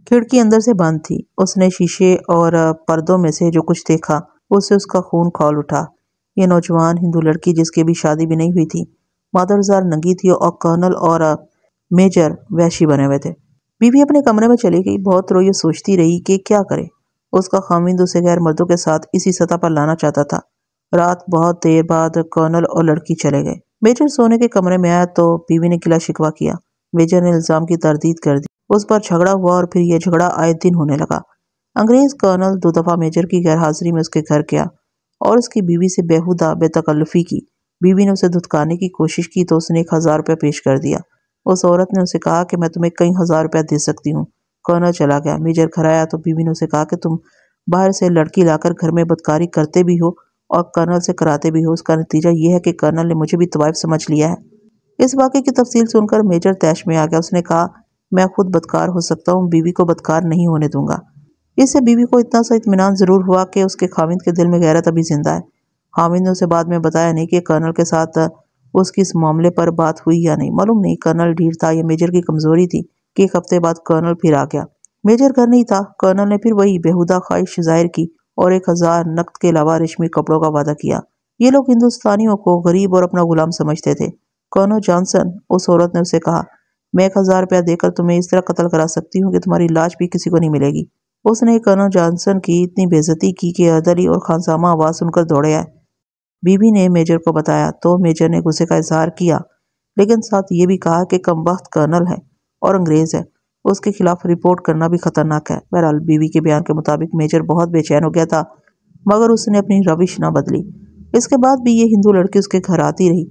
کھڑکی اندر سے بند تھی۔ اس نے شیشے اور پردوں میں سے جو کچھ دیکھا اس سے اس کا خون کھول اٹھا۔ یہ نوجوان ہندو لڑکی جس کی ابھی شادی بھی نہیں ہوئی تھی، مادرزار ننگی تھی اور کرنل اور میجر وحشی بنے ہوئے تھے۔ بیوی اپنے کمرے میں چلی گئی۔ بہت روئی اور سوچتی رہی کہ کیا کرے۔ اس کا خاوند اسے غیر مردوں کے ساتھ اسی سطح پر لانا چاہتا تھا۔ رات بہت دیر بعد کرنل اور لڑکی چلے گئے۔ میجر سونے کے کمرے میں آیا تو بیوی نے گلا شکوہ کیا۔ میجر نے الزام کی تردید کر دی۔ اس پر جھگڑا ہوا اور پھر یہ جھگڑا آئے دن ہونے لگا۔ انگریز کرنل 2 دفعہ میجر کی غیر حاضری میں اس کے گھر گیا اور اس کی بیوی سے بیہودہ بے تکلفی کی۔ بیوی نے اسے دھتکارنے کی کوشش کی تو اس نے 1000 روپے پیش کر دیا۔ اس عورت نے اسے کہا کہ میں تمہیں کئی 1000 روپے دے سکتی ہوں۔ کرنل چلا گیا۔ میجر گھر آیا تو بیوی نے اسے کہا کہ تم باہر سے لڑکی لا کر گھر میں بدکاری کرتے بھی ہو اور کرنل سے کراتے بھی ہو۔ اس کا نتیجہ یہ ہے کہ کرنل نے مجھے بھی طوائف سمجھ لیا ہے۔ اس واقعے کی تفصیل سن کر میجر طیش میں آ گیا۔ اس نے کہا، میں خود بدکار ہو سکتا ہوں، بیوی کو بدکار نہیں ہونے دوں گا۔ اس سے بیوی کو اتنا سا اطمینان ضرور ہوا کہ اس کے خاوند کے دل میں غیرت ابھی زندہ ہے حامد نے اسے بعد میں بتایا نہیں کہ کرنل کے ساتھ اس کی اس معاملے پر بات ہوئی یا نہیں، معلوم نہیں کرنل ڈھیر تھا یا میجر کی کمزوری تھی کہ ایک ہفتے بعد کرنل پھر آ گیا۔ میجر گھر نہیں تھا۔ کرنل نے پھر وہی بےہودہ خواہش ظاہر کی اور 1000 نقد کے علاوہ ریشمی کپڑوں کا وعدہ کیا۔ یہ لوگ ہندوستانیوں کو غریب اور اپنا غلام سمجھتے تھے۔ کرنل جانسن، اس عورت نے اسے کہا، میں 1000 روپیہ دے کر تمہیں اس طرح قتل کرا سکتی ہوں کہ تمہاری لاش بھی کسی کو نہیں ملے گی۔ اس نے کرنل جانسن کی اتنی بے عزتی کی کہ اردلی اور خانسامہ آواز سن کر دوڑے آئے۔ بی بی نے میجر کو بتایا تو میجر نے غصے کا اظہار کیا، لیکن ساتھ یہ بھی کہا کہ کم بخت کرنل ہے اور انگریز ہے، اس کے خلاف رپورٹ کرنا بھی خطرناک ہے۔ بہرحال بی بی کے بیان کے مطابق میجر بہت بے چین ہو گیا تھا، مگر اس نے اپنی روش نہ بدلی۔ اس کے بعد بھی یہ ہندو لڑکی اس کے گھر آتی رہی۔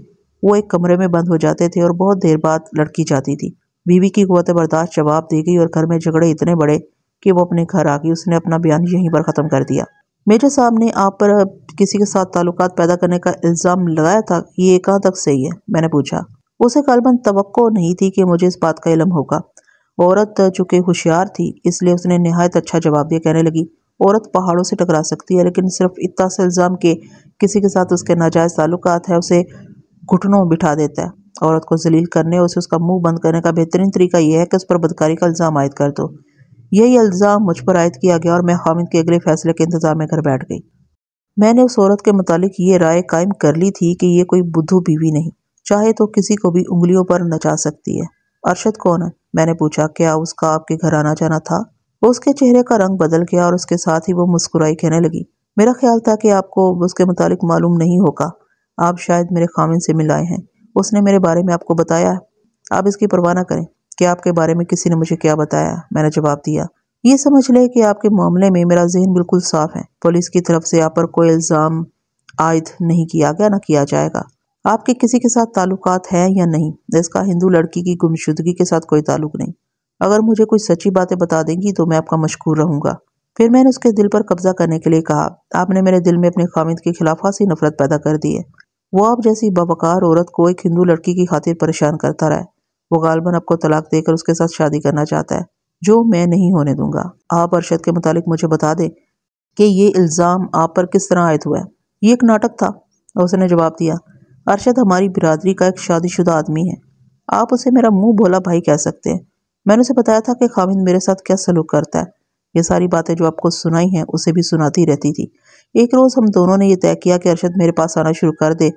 وہ ایک کمرے میں بند ہو جاتے تھے اور بہت دیر بعد لڑکی جاتی تھی۔ بی بی کی قوت برداشت جواب دے گئی اور گھر میں جھگڑے اتنے بڑے کہ وہ اپنے گھر آ گئی۔ اس نے اپنا بیان یہیں پر ختم کر دیا۔ میجر صاحب نے آپ پر کسی کے ساتھ تعلقات پیدا کرنے کا الزام لگایا تھا، یہ کہاں تک صحیح ہے؟ میں نے پوچھا۔ اسے غالباً توقع نہیں تھی کہ مجھے اس بات کا علم ہوگا۔ عورت چونکہ ہوشیار تھی اس لیے اس نے نہایت اچھا جواب دیا۔ کہنے لگی، عورت پہاڑوں سے ٹکرا سکتی ہے، لیکن صرف اتنا سے الزام کہ کسی کے ساتھ اس کے ناجائز تعلقات ہے اسے گھٹنوں بٹھا دیتا ہے۔ عورت کو ذلیل کرنے اور اسے اس کا منہ بند کرنے کا بہترین طریقہ یہ ہے کہ اس پر بدکاری کا الزام عائد کر دو۔ یہی الزام مجھ پر عائد کیا گیا اور میں حامد کے اگلے فیصلے کے انتظار میں گھر بیٹھ گئی۔ میں نے اس عورت کے متعلق یہ رائے قائم کر لی تھی کہ یہ کوئی بدھو بیوی نہیں، چاہے تو کسی کو بھی انگلیوں پر نچا سکتی ہے۔ ارشد کون ہے؟ میں نے پوچھا۔ کیا اس کا آپ کے گھر آنا جانا تھا؟ اس کے چہرے کا رنگ بدل گیا اور اس کے ساتھ ہی وہ مسکرائی۔ کہنے لگی، میرا خیال تھا کہ آپ کو اس کے متعلق معلوم نہیں ہوگا، آپ شاید میرے خامن سے مل آئے ہیں، اس نے میرے بارے میں آپ کو بتایا ہے۔ آپ اس کی پرواہ نہ کریں کہ آپ کے بارے میں کسی نے مجھے کیا بتایا، میں نے جواب دیا۔ یہ سمجھ لے کہ آپ کے معاملے میں میرا ذہن بالکل صاف ہے۔ پولیس کی طرف سے آپ پر کوئی الزام عائد نہیں کیا گیا، نہ کیا جائے گا۔ آپ کے کسی کے ساتھ تعلقات ہیں یا نہیں؟ اس کا ہندو لڑکی کی گمشدگی کے ساتھ کوئی تعلق نہیں۔ اگر مجھے کوئی سچی باتیں بتا دیں گی تو میں آپ کا مشکور رہوں گا۔ پھر میں نے اس کے دل پر قبضہ کرنے کے لیے کہا، آپ نے میرے دل میں اپنے خامد کے خلاف خاصی نفرت پیدا کر دی ہے۔ وہ آپ جیسی باوقار عورت کو ایک ہندو لڑکی کی خاطر پریشان کرتا رہا ہے۔ وہ غالباً آپ کو طلاق دے کر اس کے ساتھ شادی کرنا چاہتا ہے، جو میں نہیں ہونے دوں گا۔ آپ ارشد کے متعلق مجھے بتا دیں کہ یہ الزام آپ پر کس طرح عائد ہوا ہے۔ یہ ایک ناٹک تھا، اس نے جواب دیا۔ ارشد ہماری برادری کا ایک شادی شدہ آدمی ہے، آپ اسے میرا منہ بولا بھائی کہہ سکتے ہیں۔ میں نے اسے بتایا تھا کہ خامد میرے ساتھ کیا سلوک کرتا ہے۔ یہ ساری باتیں جو آپ کو سنائی ہیں اسے بھی سناتی رہتی تھی۔ ایک روز ہم دونوں نے یہ طے کیا کہ ارشد میرے پاس آنا شروع کر دے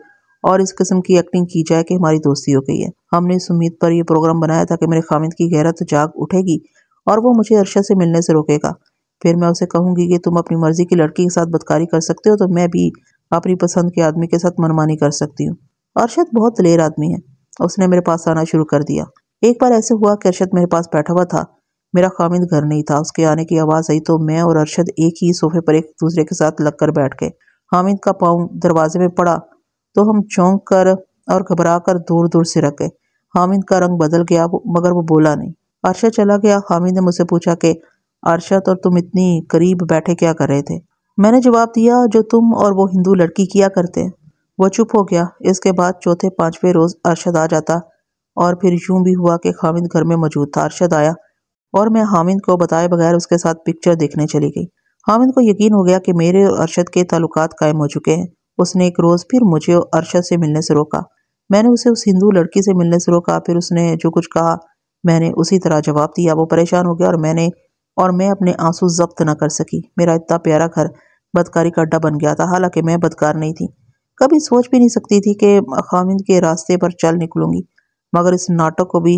اور اس قسم کی ایکٹنگ کی جائے کہ ہماری دوستی ہو گئی ہے۔ ہم نے اس امید پر یہ پروگرام بنایا تھا کہ میرے خامد کی غیرت جاگ اٹھے گی اور وہ مجھے ارشد سے ملنے سے روکے گا۔ پھر میں اسے کہوں گی کہ تم اپنی مرضی کی لڑکی کے ساتھ بدکاری کر سکتے ہو تو میں بھی اپنی پسند کے آدمی کے ساتھ منمانی کر سکتی ہوں۔ ارشد بہت دلیر آدمی ہے، اس نے میرے پاس آنا شروع کر دیا۔ ایک بار ایسے ہوا کہ ارشد میرے پاس بیٹھا ہوا تھا، میرا خامد گھر نہیں تھا۔ اس کے آنے کی آواز آئی تو میں اور ارشد ایک ہی صوفے پر ایک دوسرے کے ساتھ لگ کر بیٹھ گئے۔ حامد کا پاؤں دروازے میں پڑا تو ہم چونک کر اور گھبرا کر دور دور سے رکھ گئے۔ حامد کا رنگ بدل گیا مگر وہ بولا نہیں۔ ارشد چلا گیا۔ حامد نے مجھ سے پوچھا کہ ارشد اور تم اتنی قریب بیٹھے کیا کر رہے تھے؟ میں نے جواب دیا، جو تم اور وہ ہندو لڑکی کیا کرتے ہیں۔ وہ چپ ہو گیا۔ اس کے بعد چوتھے پانچویں روز ارشد آ جاتا اور پھر یوں بھی ہوا کہ حامد گھر میں موجود تھا۔ ارشد آیا اور میں حامد کو بتائے بغیر اس کے ساتھ پکچر دیکھنے چلی گئی۔ حامد کو یقین ہو گیا کہ میرے اور ارشد کے تعلقات قائم ہو چکے ہیں۔ اس نے ایک روز پھر مجھے ارشد سے ملنے سے روکا۔ میں نے اسے اس ہندو لڑکی سے ملنے سے روکا۔ پھر اس نے جو کچھ کہا میں نے اسی طرح جواب دیا۔ وہ پریشان ہو گیا اور میں اپنے آنسو ضبط نہ کر سکی۔ میرا اتنا پیارا گھر بدکاری کا اڈا بن گیا تھا، حالانکہ میں بدکار نہیں تھی۔ کبھی سوچ بھی نہیں سکتی تھی کہ خامد کے راستے پر چل نکلوں گی، مگر اس ناٹک کو بھی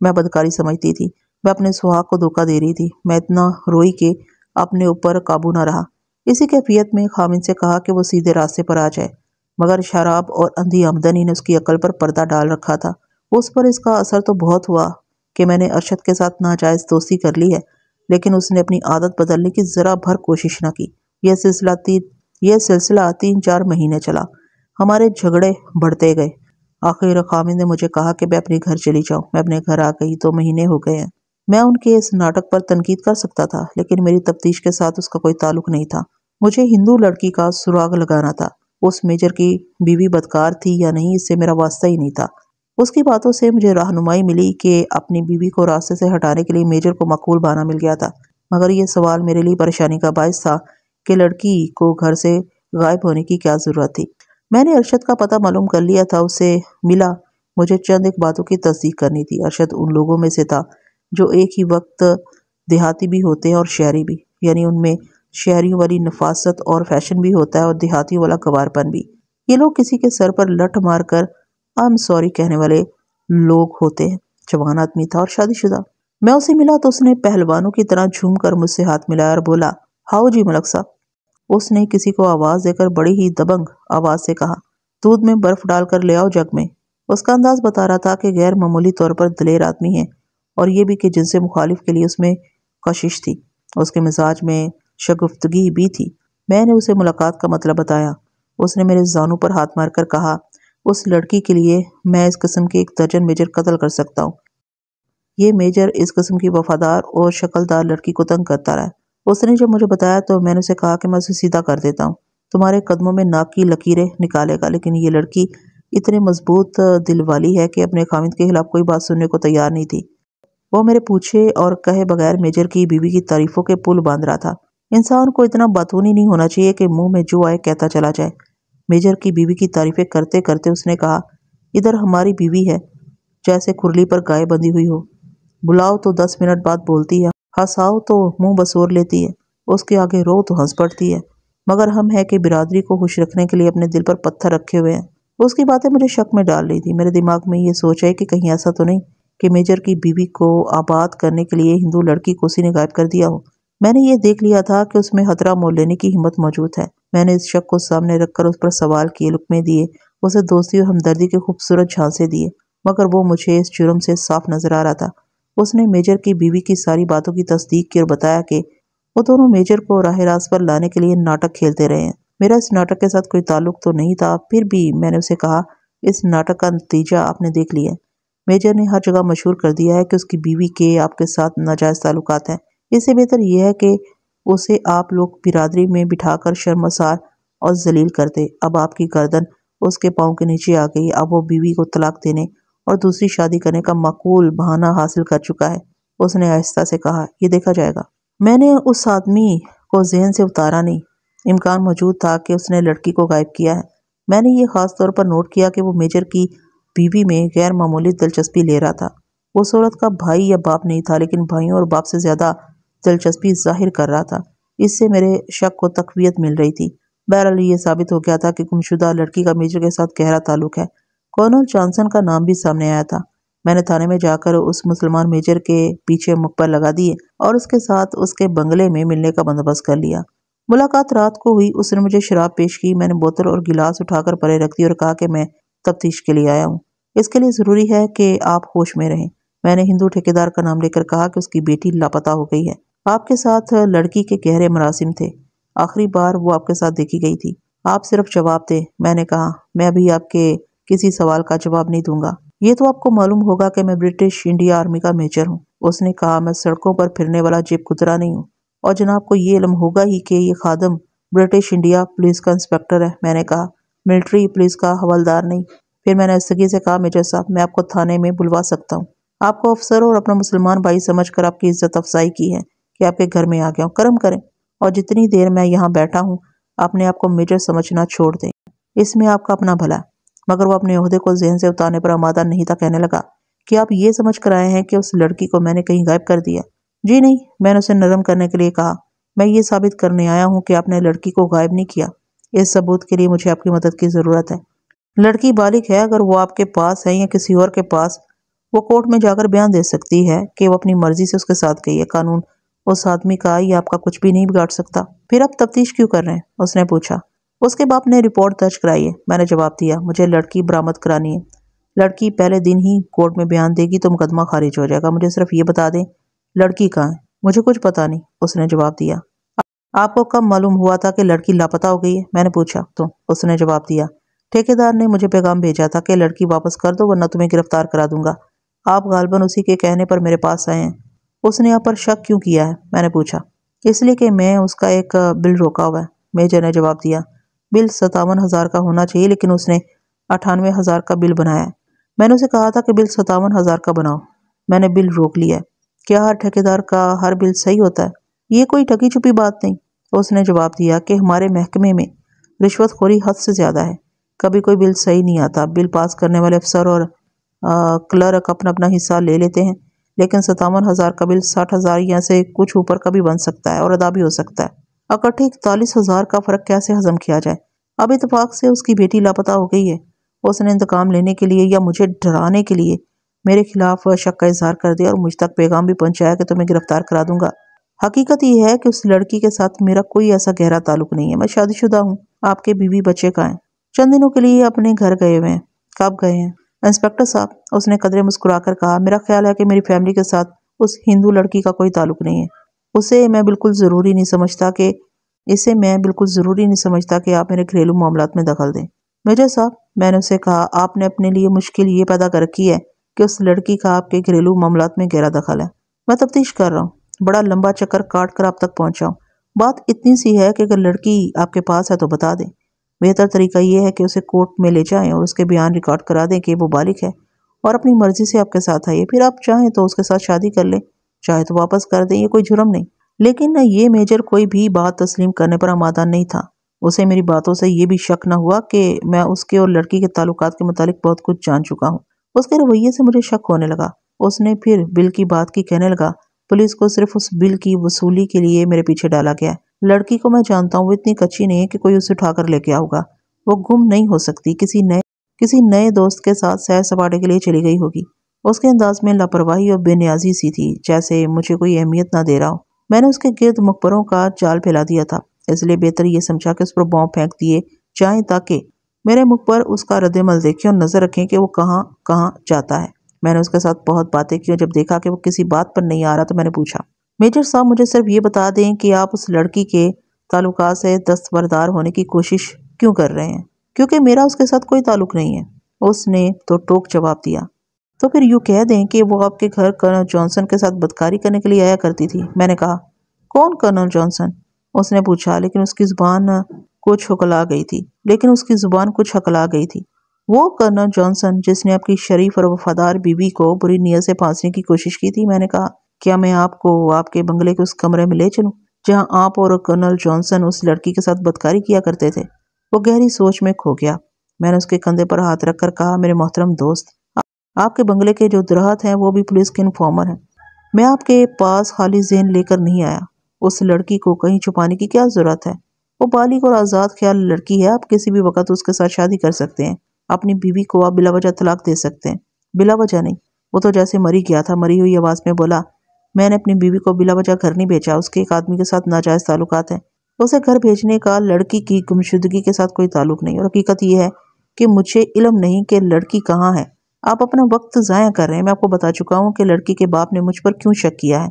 میں بدکاری سمجھتی تھی۔ میں اپنے سہاگ کو دھوکہ دے رہی تھی۔ میں اتنا روئی کہ اپنے اوپر قابو نہ رہا۔ اسی کیفیت میں خامد سے کہا کہ وہ سیدھے راستے پر آ جائے، مگر شراب اور اندھی آمدنی نے اس کی عقل پر پردہ ڈال رکھا تھا۔ اس پر اس کا اثر تو بہت ہوا کہ میں نے ارشد کے ساتھ ناجائز دوستی کر لی ہے، لیکن اس نے اپنی عادت بدلنے کی ذرا بھر کوشش نہ کی۔ یہ سلسلہ 3-4 مہینے چلا۔ ہمارے جھگڑے بڑھتے گئے۔ آخر خامد نے مجھے کہا کہ میں اپنے گھر چلی جاؤں۔ میں اپنے گھر آ گئی۔ 2 مہینے ہو گئے ہیں۔ میں ان کے اس ناٹک پر تنقید کر سکتا تھا، لیکن میری تفتیش کے ساتھ اس کا کوئی تعلق نہیں تھا۔ مجھے ہندو لڑکی کا سراغ لگانا تھا۔ اس میجر کی بیوی بدکار تھی یا نہیں اس سے میرا واسطہ ہی نہیں تھا۔ اس کی باتوں سے مجھے رہنمائی ملی کہ اپنی بیوی کو راستے سے ہٹانے کے لیے میجر کو معقول بہانہ مل گیا تھا، مگر یہ سوال میرے لیے پریشانی کا باعث تھا کہ لڑکی کو گھر سے غائب ہونے کی کیا ضرورت تھی؟ میں نے ارشد کا پتہ معلوم کر لیا تھا، اسے ملا۔ مجھے چند ایک باتوں کی تصدیق کرنی تھی۔ ارشد ان لوگوں میں سے تھا جو ایک ہی وقت دیہاتی بھی ہوتے ہیں اور شہری بھی، یعنی ان میں شہریوں والی نفاست اور فیشن بھی ہوتا ہے اور دیہاتیوں والا گوارپن بھی۔ یہ لوگ کسی کے سر پر لٹ مار کر I'm sorry کہنے والے لوگ ہوتے ہیں۔ جوان آدمی تھا اور شادی شدہ۔ میں اسے ملا تو اس نے پہلوانوں کی طرح جھوم کر مجھ سے ہاتھ ملایا اور بولا، ہاؤ جی ملک صاحب۔ اس نے کسی کو آواز دے کر بڑی ہی دبنگ آواز سے کہا، دودھ میں برف ڈال کر لے آؤ جگ میں۔ اس کا انداز بتا رہا تھا کہ غیر معمولی طور پر دلیر آدمی ہے، اور یہ بھی کہ جنس مخالف کے لیے اس میں کشش تھی۔ اس کے مزاج میں شگفتگی بھی تھی۔ میں نے اسے ملاقات کا مطلب بتایا۔ اس نے میرے زانوں پر ہاتھ مار کر کہا، اس لڑکی کے لیے میں اس قسم کے 1 درجن میجر قتل کر سکتا ہوں۔ یہ میجر اس قسم کی وفادار اور شکلدار لڑکی کو تنگ کرتا رہا ہے۔ اس نے جب مجھے بتایا تو میں نے اسے کہا کہ میں اسے سیدھا کر دیتا ہوں، تمہارے قدموں میں ناک کی لکیریں نکالے گا، لیکن یہ لڑکی اتنے مضبوط دل والی ہے کہ اپنے خاوند کے خلاف کوئی بات سننے کو تیار نہیں تھی۔ وہ میرے پوچھے اور کہے بغیر میجر کی بیوی کی تعریفوں کے پل باندھ رہا تھا۔ انسان کو اتنا باتونی نہیں ہونا چاہیے کہ منہ میں جو آئے کہتا چلا جائے۔ میجر کی بیوی کی تعریفیں کرتے کرتے اس نے کہا، ادھر ہماری بیوی ہے جیسے کھرلی پر گائے بندھی ہوئی ہو، بلاؤ تو 10 منٹ بعد بولتی ہے، ہنساؤ تو منہ بسور لیتی ہے، اس کے آگے رو تو ہنس پڑتی ہے، مگر ہم ہے کہ برادری کو خوش رکھنے کے لیے اپنے دل پر پتھر رکھے ہوئے ہیں۔ اس کی باتیں مجھے شک میں ڈال رہی تھی۔ میرے دماغ میں یہ سوچ ہے کہ کہیں ایسا تو نہیں کہ میجر کی بیوی کو آباد کرنے کے لیے ہندو لڑکی کو اسی نے غائب کر دیا ہو۔ میں نے یہ دیکھ لیا تھا کہ اس میں خطرہ مول لینے کی ہمت موجود ہے۔ میں نے اس شک کو سامنے رکھ کر اس پر سوال کیے، لقمے دیے، اسے دوستی اور ہمدردی کے خوبصورت جھانسے دیے، مگر وہ مجھے اس جرم سے صاف نظر آ رہا تھا۔ اس نے میجر کی بیوی کی ساری باتوں کی تصدیق کی اور بتایا کہ وہ دونوں میجر کو راہ راست پر لانے کے لیے ناٹک کھیلتے رہے ہیں۔ میرا اس ناٹک کے ساتھ کوئی تعلق تو نہیں تھا، پھر بھی میں نے اسے کہا، اس ناٹک کا نتیجہ آپ نے دیکھ لیا ہے۔ میجر نے ہر جگہ مشہور کر دیا ہے کہ اس کی بیوی کے آپ کے ساتھ ناجائز تعلقات ہیں۔ اس سے بہتر یہ ہے کہ اسے آپ لوگ برادری میں بٹھا کر شرمسار اور ذلیل کر دے۔ اب آپ کی گردن اس کے پاؤں کے نیچے آ گئی۔ اب وہ بیوی کو طلاق دینے اور دوسری شادی کرنے کا معقول بہانہ حاصل کر چکا ہے۔ اس نے آہستہ سے کہا، یہ دیکھا جائے گا۔ میں نے اس آدمی کو ذہن سے اتارا نہیں۔ امکان موجود تھا کہ اس نے لڑکی کو غائب کیا ہے۔ میں نے یہ خاص طور پر نوٹ کیا کہ وہ میجر کی بیوی میں غیر معمولی دلچسپی لے رہا تھا۔ وہ اس عورت کا بھائی یا باپ نہیں تھا، لیکن بھائیوں اور باپ سے زیادہ دلچسپی ظاہر کر رہا تھا۔ اس سے میرے شک کو تقویت مل رہی تھی۔ بہرحال یہ ثابت ہو گیا تھا کہ گمشدہ لڑکی کا میجر کے ساتھ گہرا تعلق ہے۔ کولونل جانسن کا نام بھی سامنے آیا تھا۔ میں نے تھانے میں جا کر اس مسلمان میجر کے پیچھے مخبر لگا دیے اور اس کے ساتھ اس کے بنگلے میں ملنے کا بندوبست کر لیا۔ ملاقات رات کو ہوئی۔ اس نے مجھے شراب پیش کی۔ میں نے بوتل اور گلاس اٹھا کر پرے رکھ دی اور کہا کہ میں تفتیش کے لیے آیا ہوں۔ اس کے لیے ضروری ہے کہ آپ ہوش میں رہیں۔ میں نے ہندو ٹھیکیدار کا نام لے کر کہا کہ اس کی بیٹی لاپتہ ہو گئی ہے۔ آپ کے ساتھ لڑکی کے گہرے مراسم تھے۔ آخری بار وہ آپ کے ساتھ دیکھی گئی تھی۔ آپ صرف جواب دیں۔ میں نے کہا، میں ابھی آپ کے کسی سوال کا جواب نہیں دوں گا۔ یہ تو آپ کو معلوم ہوگا کہ میں برٹش انڈیا آرمی کا میجر ہوں۔ اس نے کہا، میں سڑکوں پر پھرنے والا جیب کترا نہیں ہوں، اور جناب کو یہ علم ہوگا ہی کہ یہ خادم برٹش انڈیا پولیس کا انسپکٹر ہے۔ میں نے کہا، ملٹری پولیس کا حوالدار نہیں۔ پھر میں نے آہستگی سے کہا، میجر صاحب، میں آپ کو تھانے میں بلوا سکتا ہوں۔ آپ کو افسر اور اپنا مسلمان بھائی سمجھ کر آپ کی عزت افزائی کی ہے کہ آپ کے گھر میں آ گیا ہوں۔ کرم کریں، اور جتنی دیر میں یہاں بیٹھا ہوں اپنے آپ کو میجر سمجھنا چھوڑ دیں۔ اس میں آپ کا اپنا بھلا ہے۔ مگر وہ اپنے عہدے کو ذہن سے اتارنے پر آمادہ نہیں تھا۔ کہنے لگا کہ آپ یہ سمجھ کر آئے ہیں کہ اس لڑکی کو میں نے کہیں غائب کر دیا؟ جی نہیں، میں نے اسے نرم کرنے کے لیے کہا، میں یہ ثابت کرنے آیا ہوں کہ آپ نے لڑکی کو غائب نہیں کیا۔ اس ثبوت کے لیے مجھے آپ کی مدد کی ضرورت ہے۔ لڑکی بالغ ہے، اگر وہ آپ کے پاس ہے یا کسی اور کے پاس، وہ کورٹ میں جا کر بیان دے سکتی ہے کہ وہ اپنی مرضی سے اس کے ساتھ گئی ہے۔ قانون اس آدمی کا یہ آپ کا کچھ بھی نہیں بگاڑ سکتا۔ پھر آپ تفتیش کیوں کر رہے ہیں؟ اس نے پوچھا۔ اس کے باپ نے رپورٹ درج کرائی ہے۔ میں نے جواب دیا، مجھے لڑکی برآمد کرانی ہے۔ لڑکی پہلے دن ہی کورٹ میں بیان دے گی تو مقدمہ خارج ہو جائے گا۔ مجھے صرف یہ بتا دیں، لڑکی کہاں ہے؟ مجھے کچھ پتا نہیں، اس نے جواب دیا۔ آپ کو کب معلوم ہوا تھا کہ لڑکی لاپتہ ہو گئی ہے؟ میں نے پوچھا تو اس نے جواب دیا، ٹھیکیدار نے مجھے پیغام بھیجا تھا کہ لڑکی واپس کر دو ورنہ تمہیں گرفتار کرا دوں گا۔ آپ غالباً اسی کے کہنے پر میرے پاس آئے ہیں۔ اس نے آپ پر شک کیوں کیا ہے؟ میں نے پوچھا۔ اس لیے کہ میں اس کا ایک بل روکا ہوا ہے، میجر نے جواب دیا۔ بل 57,000 کا ہونا چاہیے، لیکن اس نے 98,000 کا بل بنایا ہے۔ میں نے اسے کہا تھا کہ بل 57,000 کا بناؤ۔ میں نے بل روک لیا ہے۔ کیا ہر ٹھیکیدار کا ہر بل صحیح ہوتا ہے؟ یہ کوئی ٹکی چھپی بات نہیں۔ اس نے جواب دیا کہ ہمارے محکمے میں رشوت خوری حد سے زیادہ ہے۔ کبھی کوئی بل صحیح نہیں آتا، بل پاس کرنے والے افسر اور کلرک اپنا اپنا حصہ لے لیتے ہیں، لیکن 57,000 کا بل 60,000 یا سے کچھ اوپر کا بھی بن سکتا ہے اور ادا بھی ہو سکتا ہے۔ اکٹھے 41,000 کا فرق کیسے ہضم کیا جائے؟ اب اتفاق سے اس کی بیٹی لاپتہ ہو گئی ہے۔ اس نے انتقام لینے کے لیے یا مجھے ڈرانے کے لیے میرے خلاف شک کا اظہار کر دیا اور مجھ تک پیغام بھی پہنچایا کہ تمہیں گرفتار کرا دوں گا۔ حقیقت یہ ہے کہ اس لڑکی کے ساتھ میرا کوئی ایسا گہرا تعلق نہیں ہے۔ میں شادی شدہ ہوں۔ آپ کے بیوی بچے کہاں ہیں؟ چند دنوں کے لیے اپنے گھر گئے ہوئے ہیں۔ کب گئے ہیں؟ انسپکٹر صاحب، اس نے قدرے مسکرا کر کہا، میرا خیال ہے کہ میری فیملی کے ساتھ اس ہندو لڑکی کا کوئی تعلق نہیں ہے۔ اسے میں بالکل ضروری نہیں سمجھتا کہ آپ میرے گھریلو معاملات میں دخل دیں۔ میجر صاحب، میں نے اسے کہا، آپ نے اپنے لیے مشکل یہ پیدا کر رکھی ہے کہ اس لڑکی کا آپ کے گھریلو معاملات میں گہرا دخل ہے۔ میں تفتیش کر رہا ہوں، بڑا لمبا چکر کاٹ کر آپ تک پہنچا ہوں۔ بات اتنی سی ہے کہ اگر لڑکی آپ کے پاس ہے تو بتا دیں۔ بہتر طریقہ یہ ہے کہ اسے کورٹ میں لے جائیں اور اس کے بیان ریکارڈ کرا دیں کہ وہ بالغ ہے اور اپنی مرضی سے آپ کے ساتھ آئی ہے۔ پھر آپ چاہیں تو اس کے ساتھ شادی کر لیں، چاہے تو واپس کر دیں، یہ کوئی جرم نہیں۔ لیکن یہ میجر کوئی بھی بات تسلیم کرنے پر آمادہ نہیں تھا۔ اسے میری باتوں سے یہ بھی شک نہ ہوا کہ میں اس کے اور لڑکی کے تعلقات کے متعلق بہت کچھ جان چکا ہوں۔ اس کے رویے سے مجھے شک ہونے لگا۔ اس نے پھر بل کی بات کی، کہنے لگا، پولیس کو صرف اس بل کی وصولی کے لیے میرے پیچھے ڈالا گیا ہے۔ لڑکی کو میں جانتا ہوں، وہ اتنی کچی نہیں ہے کہ کوئی اسے اٹھا کر لے کے آؤگا۔ وہ گم نہیں ہو سکتی، کسی نئے دوست کے ساتھ سیر سپاٹے کے لیے چلی گئی ہوگی۔ اس کے انداز میں لاپرواہی اور بے نیازی سی تھی، جیسے مجھے کوئی اہمیت نہ دے رہا ہو۔ میں نے اس کے گرد مقبروں کا جال پھیلا دیا تھا، اس لیے بہتر یہ سمجھا کہ اس پر بام پھینک دیے جائیں تاکہ میرے مقبر اس کا رد عمل دیکھیں اور نظر رکھیں کہ وہ کہاں کہاں جاتا ہے۔ میں نے اس کے ساتھ بہت باتیں کی اور جب دیکھا کہ وہ کسی بات پر نہیں آ رہا تو میں نے پوچھا، میجر صاحب، مجھے صرف یہ بتا دیں کہ آپ اس لڑکی کے تعلقات سے دستبردار ہونے کی کوشش کیوں کر رہے ہیں؟ کیونکہ میرا اس کے ساتھ کوئی تعلق نہیں ہے۔ اس نے تو ٹوک جواب دیا۔ تو پھر یوں کہہ دیں کہ وہ آپ کے گھر کرنل جانسن کے ساتھ بدکاری کرنے کے لیے آیا کرتی تھی۔ میں نے کہا، کون کرنل جانسن؟ اس نے پوچھا، لیکن اس کی زبان کچھ ہکلا گئی تھی۔ وہ کرنل جانسن جس نے آپ کی شریف اور وفادار بیوی کو بری نیت سے پھانسنے کی کوشش کی تھی۔ میں نے کہا، کیا میں آپ کو آپ کے بنگلے کے اس کمرے میں لے چلوں جہاں آپ اور کرنل جانسن اس لڑکی کے ساتھ بدکاری کیا کرتے تھے؟ وہ گہری سوچ میں کھو گیا۔ میں نے اس کے کندھے پر ہاتھ رکھ کر کہا، میرے محترم دوست، آپ کے بنگلے کے جو درخت ہیں وہ بھی پولیس کے انفارمر ہیں۔ میں آپ کے پاس خالی ذہن لے کر نہیں آیا۔ اس لڑکی کو کہیں چھپانے کی کیا ضرورت ہے؟ وہ بالغ اور آزاد خیال لڑکی ہے، آپ کسی بھی وقت اس کے ساتھ شادی کر سکتے ہیں۔ اپنی بیوی کو آپ بلا وجہ طلاق دے سکتے ہیں۔ بلا وجہ نہیں، وہ تو جیسے مری گیا تھا۔ مری ہوئی آواز میں بولا، میں نے اپنی بیوی کو بلا وجہ گھر نہیں بھیجا، اس کے ایک آدمی کے ساتھ ناجائز تعلقات ہیں۔ اسے گھر بھیجنے کا لڑکی کی گمشدگی کے ساتھ کوئی تعلق نہیں، اور حقیقت یہ ہے کہ مجھے علم نہیں کہ لڑکی کہاں ہے۔ آپ اپنا وقت ضائع کر رہے ہیں۔ میں آپ کو بتا چکا ہوں کہ لڑکی کے باپ نے مجھ پر کیوں شک کیا ہے۔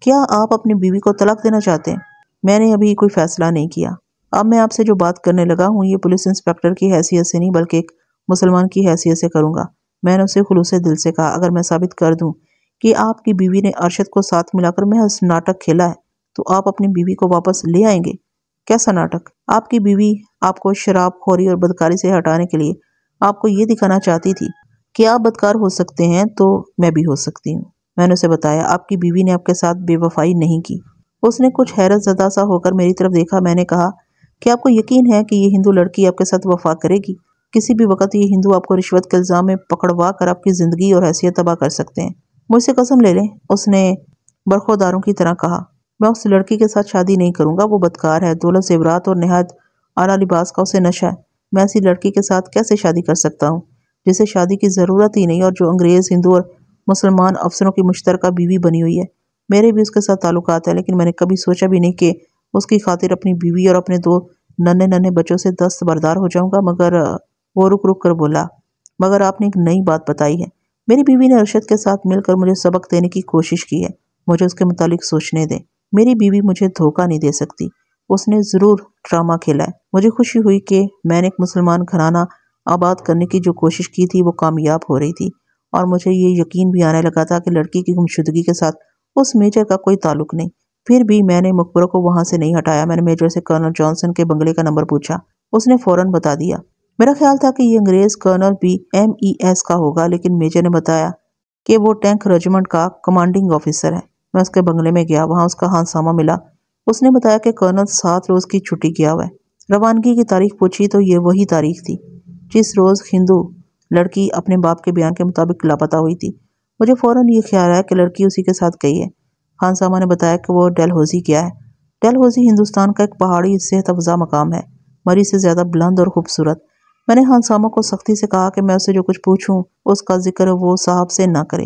کیا آپ اپنی بیوی کو طلاق دینا چاہتے ہیں؟ میں نے ابھی کوئی فیصلہ نہیں کیا۔ اب میں آپ سے جو بات کرنے لگا ہوں یہ پولیس انسپکٹر کی حیثیت سے نہیں بلکہ ایک مسلمان کی حیثیت سے کروں گا۔ میں نے اسے خلوص دل سے کہا، اگر میں ثابت کر دوں کہ آپ کی بیوی نے ارشد کو ساتھ ملا کر محض ناٹک کھیلا ہے تو آپ اپنی بیوی کو واپس لے آئیں گے؟ کیسا ناٹک؟ آپ کی بیوی آپ کو شراب خوری اور بدکاری سے ہٹانے کے لیے آپ کو یہ دکھانا چاہتی تھی کہ آپ بدکار ہو سکتے ہیں تو میں بھی ہو سکتی ہوں۔ میں نے اسے بتایا، آپ کی بیوی نے آپ کے ساتھ بے وفائی نہیں کی۔ اس نے کچھ حیرت زدہ سا ہو کر میری طرف دیکھا۔ میں نے کہا، کہ آپ کو یقین ہے کہ یہ ہندو لڑکی آپ کے ساتھ وفا کرے گی؟ کسی بھی وقت یہ ہندو آپ کو رشوت کے الزام میں پکڑوا کر آپ کی زندگی اور حیثیت تباہ کر سکتے ہیں۔ مجھ سے قسم لے لیں، اس نے برخورداروں کی طرح کہا، میں اس لڑکی کے ساتھ شادی نہیں کروں گا۔ وہ بدکار ہے، دولت زیورات اور نہایت اعلیٰ لباس کا اسے نشہ ہے۔ میں ایسی لڑکی کے ساتھ کیسے شادی کر سکتا ہوں جسے شادی کی ضرورت ہی نہیں اور جو انگریز، ہندو اور مسلمان افسروں کی مشترکہ بیوی بنی ہوئی ہے۔ میرے بھی اس کے ساتھ تعلقات ہیں، لیکن میں نے کبھی سوچا بھی نہیں کہ اس کی خاطر اپنی بیوی اور اپنے 2 ننھے بچوں سے دستبردار ہو جاؤں گا۔ مگر وہ رک کر بولا، مگر آپ نے ایک نئی بات بتائی ہے۔ میری بیوی نے ارشد کے ساتھ مل کر مجھے سبق دینے کی کوشش کی ہے۔ مجھے اس کے متعلق سوچنے دیں۔ میری بیوی مجھے دھوکہ نہیں دے سکتی۔ اس نے ضرور ڈرامہ کھیلا ہے۔ مجھے خوشی ہوئی کہ میں نے ایک مسلمان گھرانہ آباد کرنے کی جو کوشش کی تھی وہ کامیاب ہو رہی تھی، اور مجھے یہ یقین بھی آنے لگا تھا کہ لڑکی کی گمشدگی کے ساتھ اس میجر کا کوئی تعلق نہیں۔ پھر بھی میں نے مقبروں کو وہاں سے نہیں ہٹایا۔ میں نے میجر سے کرنل جانسن کے بنگلے کا نمبر پوچھا۔ اس نے فوراً بتا دیا۔ میرا خیال تھا کہ یہ انگریز کرنل بھی MES کا ہوگا، لیکن میجر نے بتایا کہ وہ ٹینک ریجیمنٹ کا کمانڈنگ آفیسر ہے۔ میں اس کے بنگلے میں گیا، وہاں اس کا ہنگامہ ملا۔ اس نے بتایا کہ کرنل 7 روز کی چھٹی گیا ہوا ہے۔ روانگی کی تاریخ پوچھی تو یہ وہی تاریخ تھی جس روز ہندو لڑکی اپنے باپ کے بیان کے مطابق لاپتہ ہوئی تھی۔ مجھے فوراً یہ خیال آیا کہ لڑکی اسی کے ساتھ گئی ہے۔ خان صاحبہ نے بتایا کہ وہ ڈلہوزی گیا ہے۔ ڈلہوزی ہندوستان کا ایک پہاڑی صحت افزا مقام ہے، مری سے زیادہ بلند اور خوبصورت۔ میں نے خان صاحبہ کو سختی سے کہا کہ میں اسے جو کچھ پوچھوں اس کا ذکر وہ صاحب سے نہ کرے۔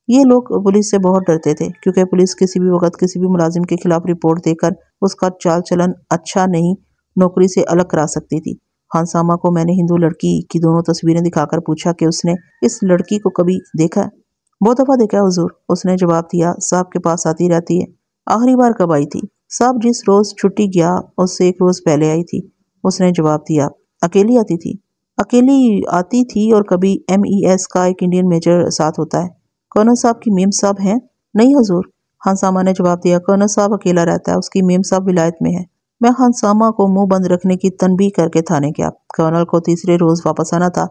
یہ لوگ پولیس سے بہت ڈرتے تھے کیونکہ پولیس کسی بھی وقت کسی بھی ملازم کے خلاف رپورٹ دے کر اس کا چال چلن اچھا نہیں نوکری سے الگ کرا سکتی تھی۔ خان صاحبہ کو میں نے ہندو لڑکی کی دونوں تصویریں دکھا کر پوچھا کہ اس نے اس لڑکی کو کبھی دیکھا ہے۔ بہت دفعہ دیکھا ہے حضور، اس نے جواب دیا۔ صاحب کے پاس آتی رہتی ہے۔ آخری بار کب آئی تھی؟ صاحب جس روز چھٹی گیا اس سے ایک روز پہلے آئی تھی، اس نے جواب دیا۔ اکیلی آتی تھی؟ اکیلی آتی تھی اور کبھی MES کا ایک انڈین میجر ساتھ ہوتا ہے۔ کرنل صاحب کی میم صاحب ہیں؟ نہیں حضور، خان صاحبہ نے جواب دیا۔ کرنل صاحب اکیلا رہتا ہے، اس کی میم صاحب ولایت میں ہے۔ میں خان صاحبہ کو منہ بند رکھنے کی تنبیہ کر کے تھانے گیا۔ کرنل کو تیسرے روز واپس آنا تھا۔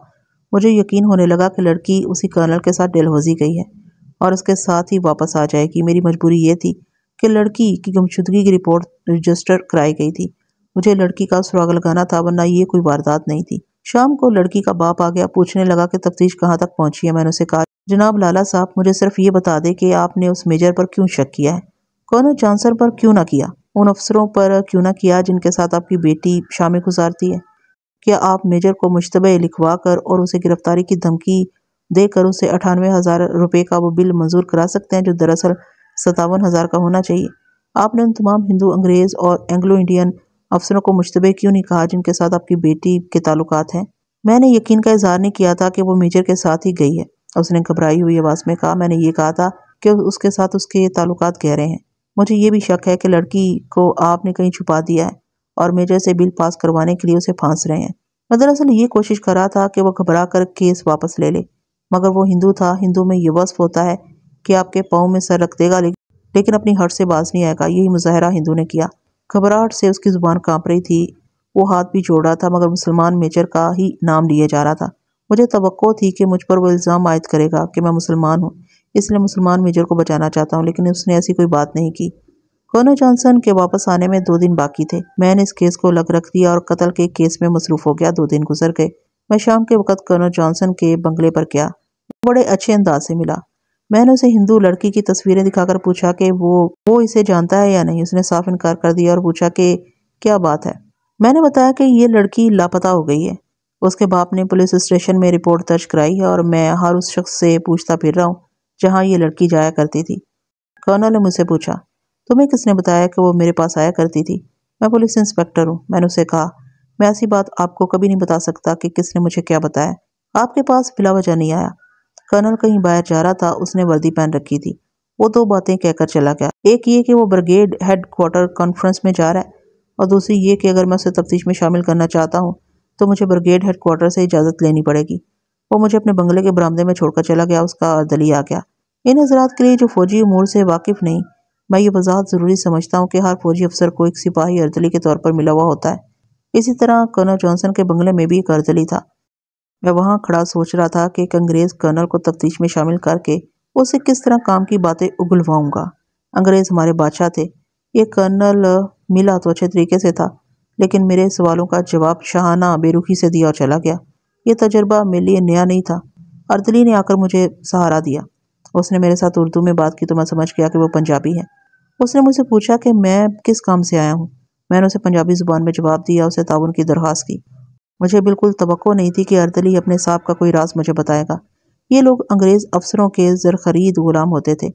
مجھے یقین ہونے لگا کہ لڑکی اسی کرنل کے ساتھ ڈلہوزی گئی ہے اور اس کے ساتھ ہی واپس آ جائے گی۔ میری مجبوری یہ تھی کہ لڑکی کی گمشدگی کی رپورٹ رجسٹر کرائی گئی تھی۔ مجھے لڑکی کا سراغ لگانا تھا ورنہ یہ کوئی واردات نہیں تھی۔ شام کو لڑکی کا باپ آ گیا، پوچھنے لگا کہ تفتیش کہاں تک پہنچی ہے۔ میں نے اسے کہا، جناب لالا صاحب مجھے صرف یہ بتا دے کہ آپ نے اس میجر پر کیوں شک کیا ہے؟ کرنل جانسن پر کیوں نہ کیا؟ ان افسروں پر کیوں نہ کیا جن کے ساتھ آپ کی بیٹی شامیں گزارتی ہے؟ کیا آپ میجر کو مشتبہ لکھوا کر اور اسے گرفتاری کی دھمکی دے کر اسے 98,000 روپے کا وہ بل منظور کرا سکتے ہیں جو دراصل 57,000 کا ہونا چاہیے؟ آپ نے ان تمام ہندو، انگریز اور اینگلو انڈین افسروں کو مشتبہ کیوں نہیں کہا جن کے ساتھ آپ کی بیٹی کے تعلقات ہیں؟ میں نے یقین کا اظہار نہیں کیا تھا کہ وہ میجر کے ساتھ ہی گئی ہے، اس نے گھبرائی ہوئی آواز میں کہا۔ میں نے یہ کہا تھا کہ اس کے ساتھ اس کے تعلقات گہرے ہیں۔ مجھے یہ بھی شک ہے کہ لڑکی کو آپ نے کہیں چھپا دیا ہے اور میجر سے بل پاس کروانے کے لیے اسے پھانس رہے ہیں۔ میں دراصل یہ کوشش کر رہا تھا کہ وہ گھبرا کر کیس واپس لے لے، مگر وہ ہندو تھا۔ ہندو میں یہ وصف ہوتا ہے کہ آپ کے پاؤں میں سر رکھ دے گا لیکن اپنی ہٹ سے باز نہیں آئے گا۔ یہی مظاہرہ ہندو نے کیا۔ گھبراہٹ سے اس کی زبان کانپ رہی تھی، وہ ہاتھ بھی جوڑ رہا تھا مگر مسلمان میجر کا ہی نام لیے جا رہا تھا۔ مجھے توقع تھی کہ مجھ پر وہ الزام عائد کرے گا کہ میں مسلمان ہوں، اس لیے مسلمان میجر کو بچانا چاہتا ہوں، لیکن اس نے ایسی کوئی بات نہیں کی۔ کرنل جانسن کے واپس آنے میں 2 دن باقی تھے۔ میں نے اس کیس کو الگ رکھ دیا اور قتل کے کیس میں مصروف ہو گیا۔ 2 دن گزر گئے۔ میں شام کے وقت کرنل جانسن کے بنگلے پر گیا۔ وہ بڑے اچھے انداز سے ملا۔ میں نے اسے ہندو لڑکی کی تصویریں دکھا کر پوچھا کہ وہ اسے جانتا ہے یا نہیں۔ اس نے صاف انکار کر دیا اور پوچھا کہ کیا بات ہے۔ میں نے بتایا کہ یہ لڑکی لاپتہ ہو گئی ہے۔ اس کے باپ نے پولیس اسٹیشن میں رپورٹ درج کرائی ہے اور میں ہر اس شخص سے پوچھتا پھر رہا ہوں جہاں یہ لڑکی جایا کرتی تھی۔ کرنل نے مجھ سے پوچھا، تمہیں کس نے بتایا کہ وہ میرے پاس آیا کرتی تھی؟ میں پولیس انسپکٹر ہوں۔ میں نے اسے کہا، میں ایسی بات آپ کو کبھی نہیں بتا سکتا کہ کس نے مجھے کیا بتایا۔ آپ کے پاس بلا وجہ نہیں آیا۔ کرنل کہیں باہر جا رہا تھا، اس نے وردی پہن رکھی تھی۔ وہ 2 باتیں کہہ کر چلا گیا، ایک یہ کہ وہ بریگیڈ ہیڈ کوارٹر کانفرنس میں جا رہا ہے اور دوسری یہ کہ اگر میں اسے تفتیش میں شامل کرنا چاہتا ہوں تو مجھے بریگیڈ ہیڈ کوارٹر سے اجازت لینی پڑے گی۔ وہ مجھے اپنے بنگلے کے برآمدے میں چھوڑ کر چلا گیا۔ اس کا عردلی آ گیا۔ ان حضرات کے لیے جو فوجی امور سے واقف نہیں، میں یہ وضاحت ضروری سمجھتا ہوں کہ ہر فوجی افسر کو ایک سپاہی عردلی کے طور پر ملا ہوا ہوتا ہے۔ اسی طرح کرنل جانسن کے بنگلے میں بھی ایک عردلی تھا۔ میں وہاں کھڑا سوچ رہا تھا کہ ایک انگریز کرنل کو تفتیش میں شامل کر کے اسے کس طرح کام کی باتیں اگلواؤں گا۔ انگریز ہمارے بادشاہ تھے۔ یہ کرنل ملا تو اچھے طریقے سے تھا لیکن میرے سوالوں کا جواب شاہانہ بے رخی سے دیا اور چلا گیا۔ یہ تجربہ میرے لیے نیا نہیں تھا۔ عردلی نے آ کر مجھے سہارا دیا۔ اس نے میرے ساتھ اردو میں بات کی تو میں سمجھ گیا کہ وہ پنجابی ہے۔ اس نے مجھ سے پوچھا کہ میں کس کام سے آیا ہوں۔ میں نے اسے پنجابی زبان میں جواب دیا، اسے تعاون کی درخواست کی۔ مجھے بالکل توقع نہیں تھی کہ عردلی اپنے صاحب کا کوئی راز مجھے بتائے گا۔ یہ لوگ انگریز افسروں کے زرخرید غلام ہوتے تھے،